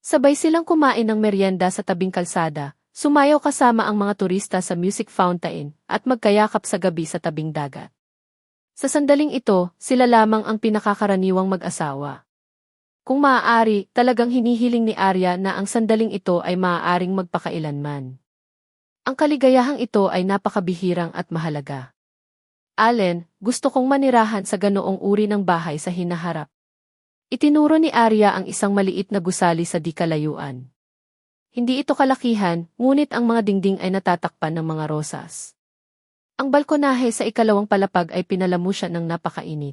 Sabay silang kumain ng merienda sa tabing kalsada, sumayaw kasama ang mga turista sa music fountain, at magkayakap sa gabi sa tabing dagat. Sa sandaling ito, sila lamang ang pinakakaraniwang mag-asawa. Kung maaari, talagang hinihiling ni Arya na ang sandaling ito ay maaaring magpakailanman. Ang kaligayahang ito ay napakabihirang at mahalaga. Allen, gusto kong manirahan sa ganoong uri ng bahay sa hinaharap. Itinuro ni Arya ang isang maliit na gusali sa di kalayuan. Hindi ito kalakihan, ngunit ang mga dingding ay natatakpan ng mga rosas. Ang balkonahe sa ikalawang palapag ay pinalamusya ng napakainit.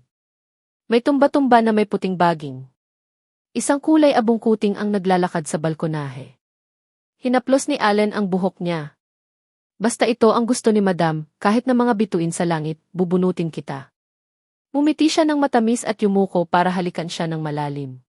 May tumba-tumba na may puting baging. Isang kulay abungkuting ang naglalakad sa balkonahe. Hinaplos ni Allen ang buhok niya. Basta ito ang gusto ni Madam, kahit na mga bituin sa langit, bubunutin kita. Mumiti siya ng matamis at yumuko para halikan siya ng malalim.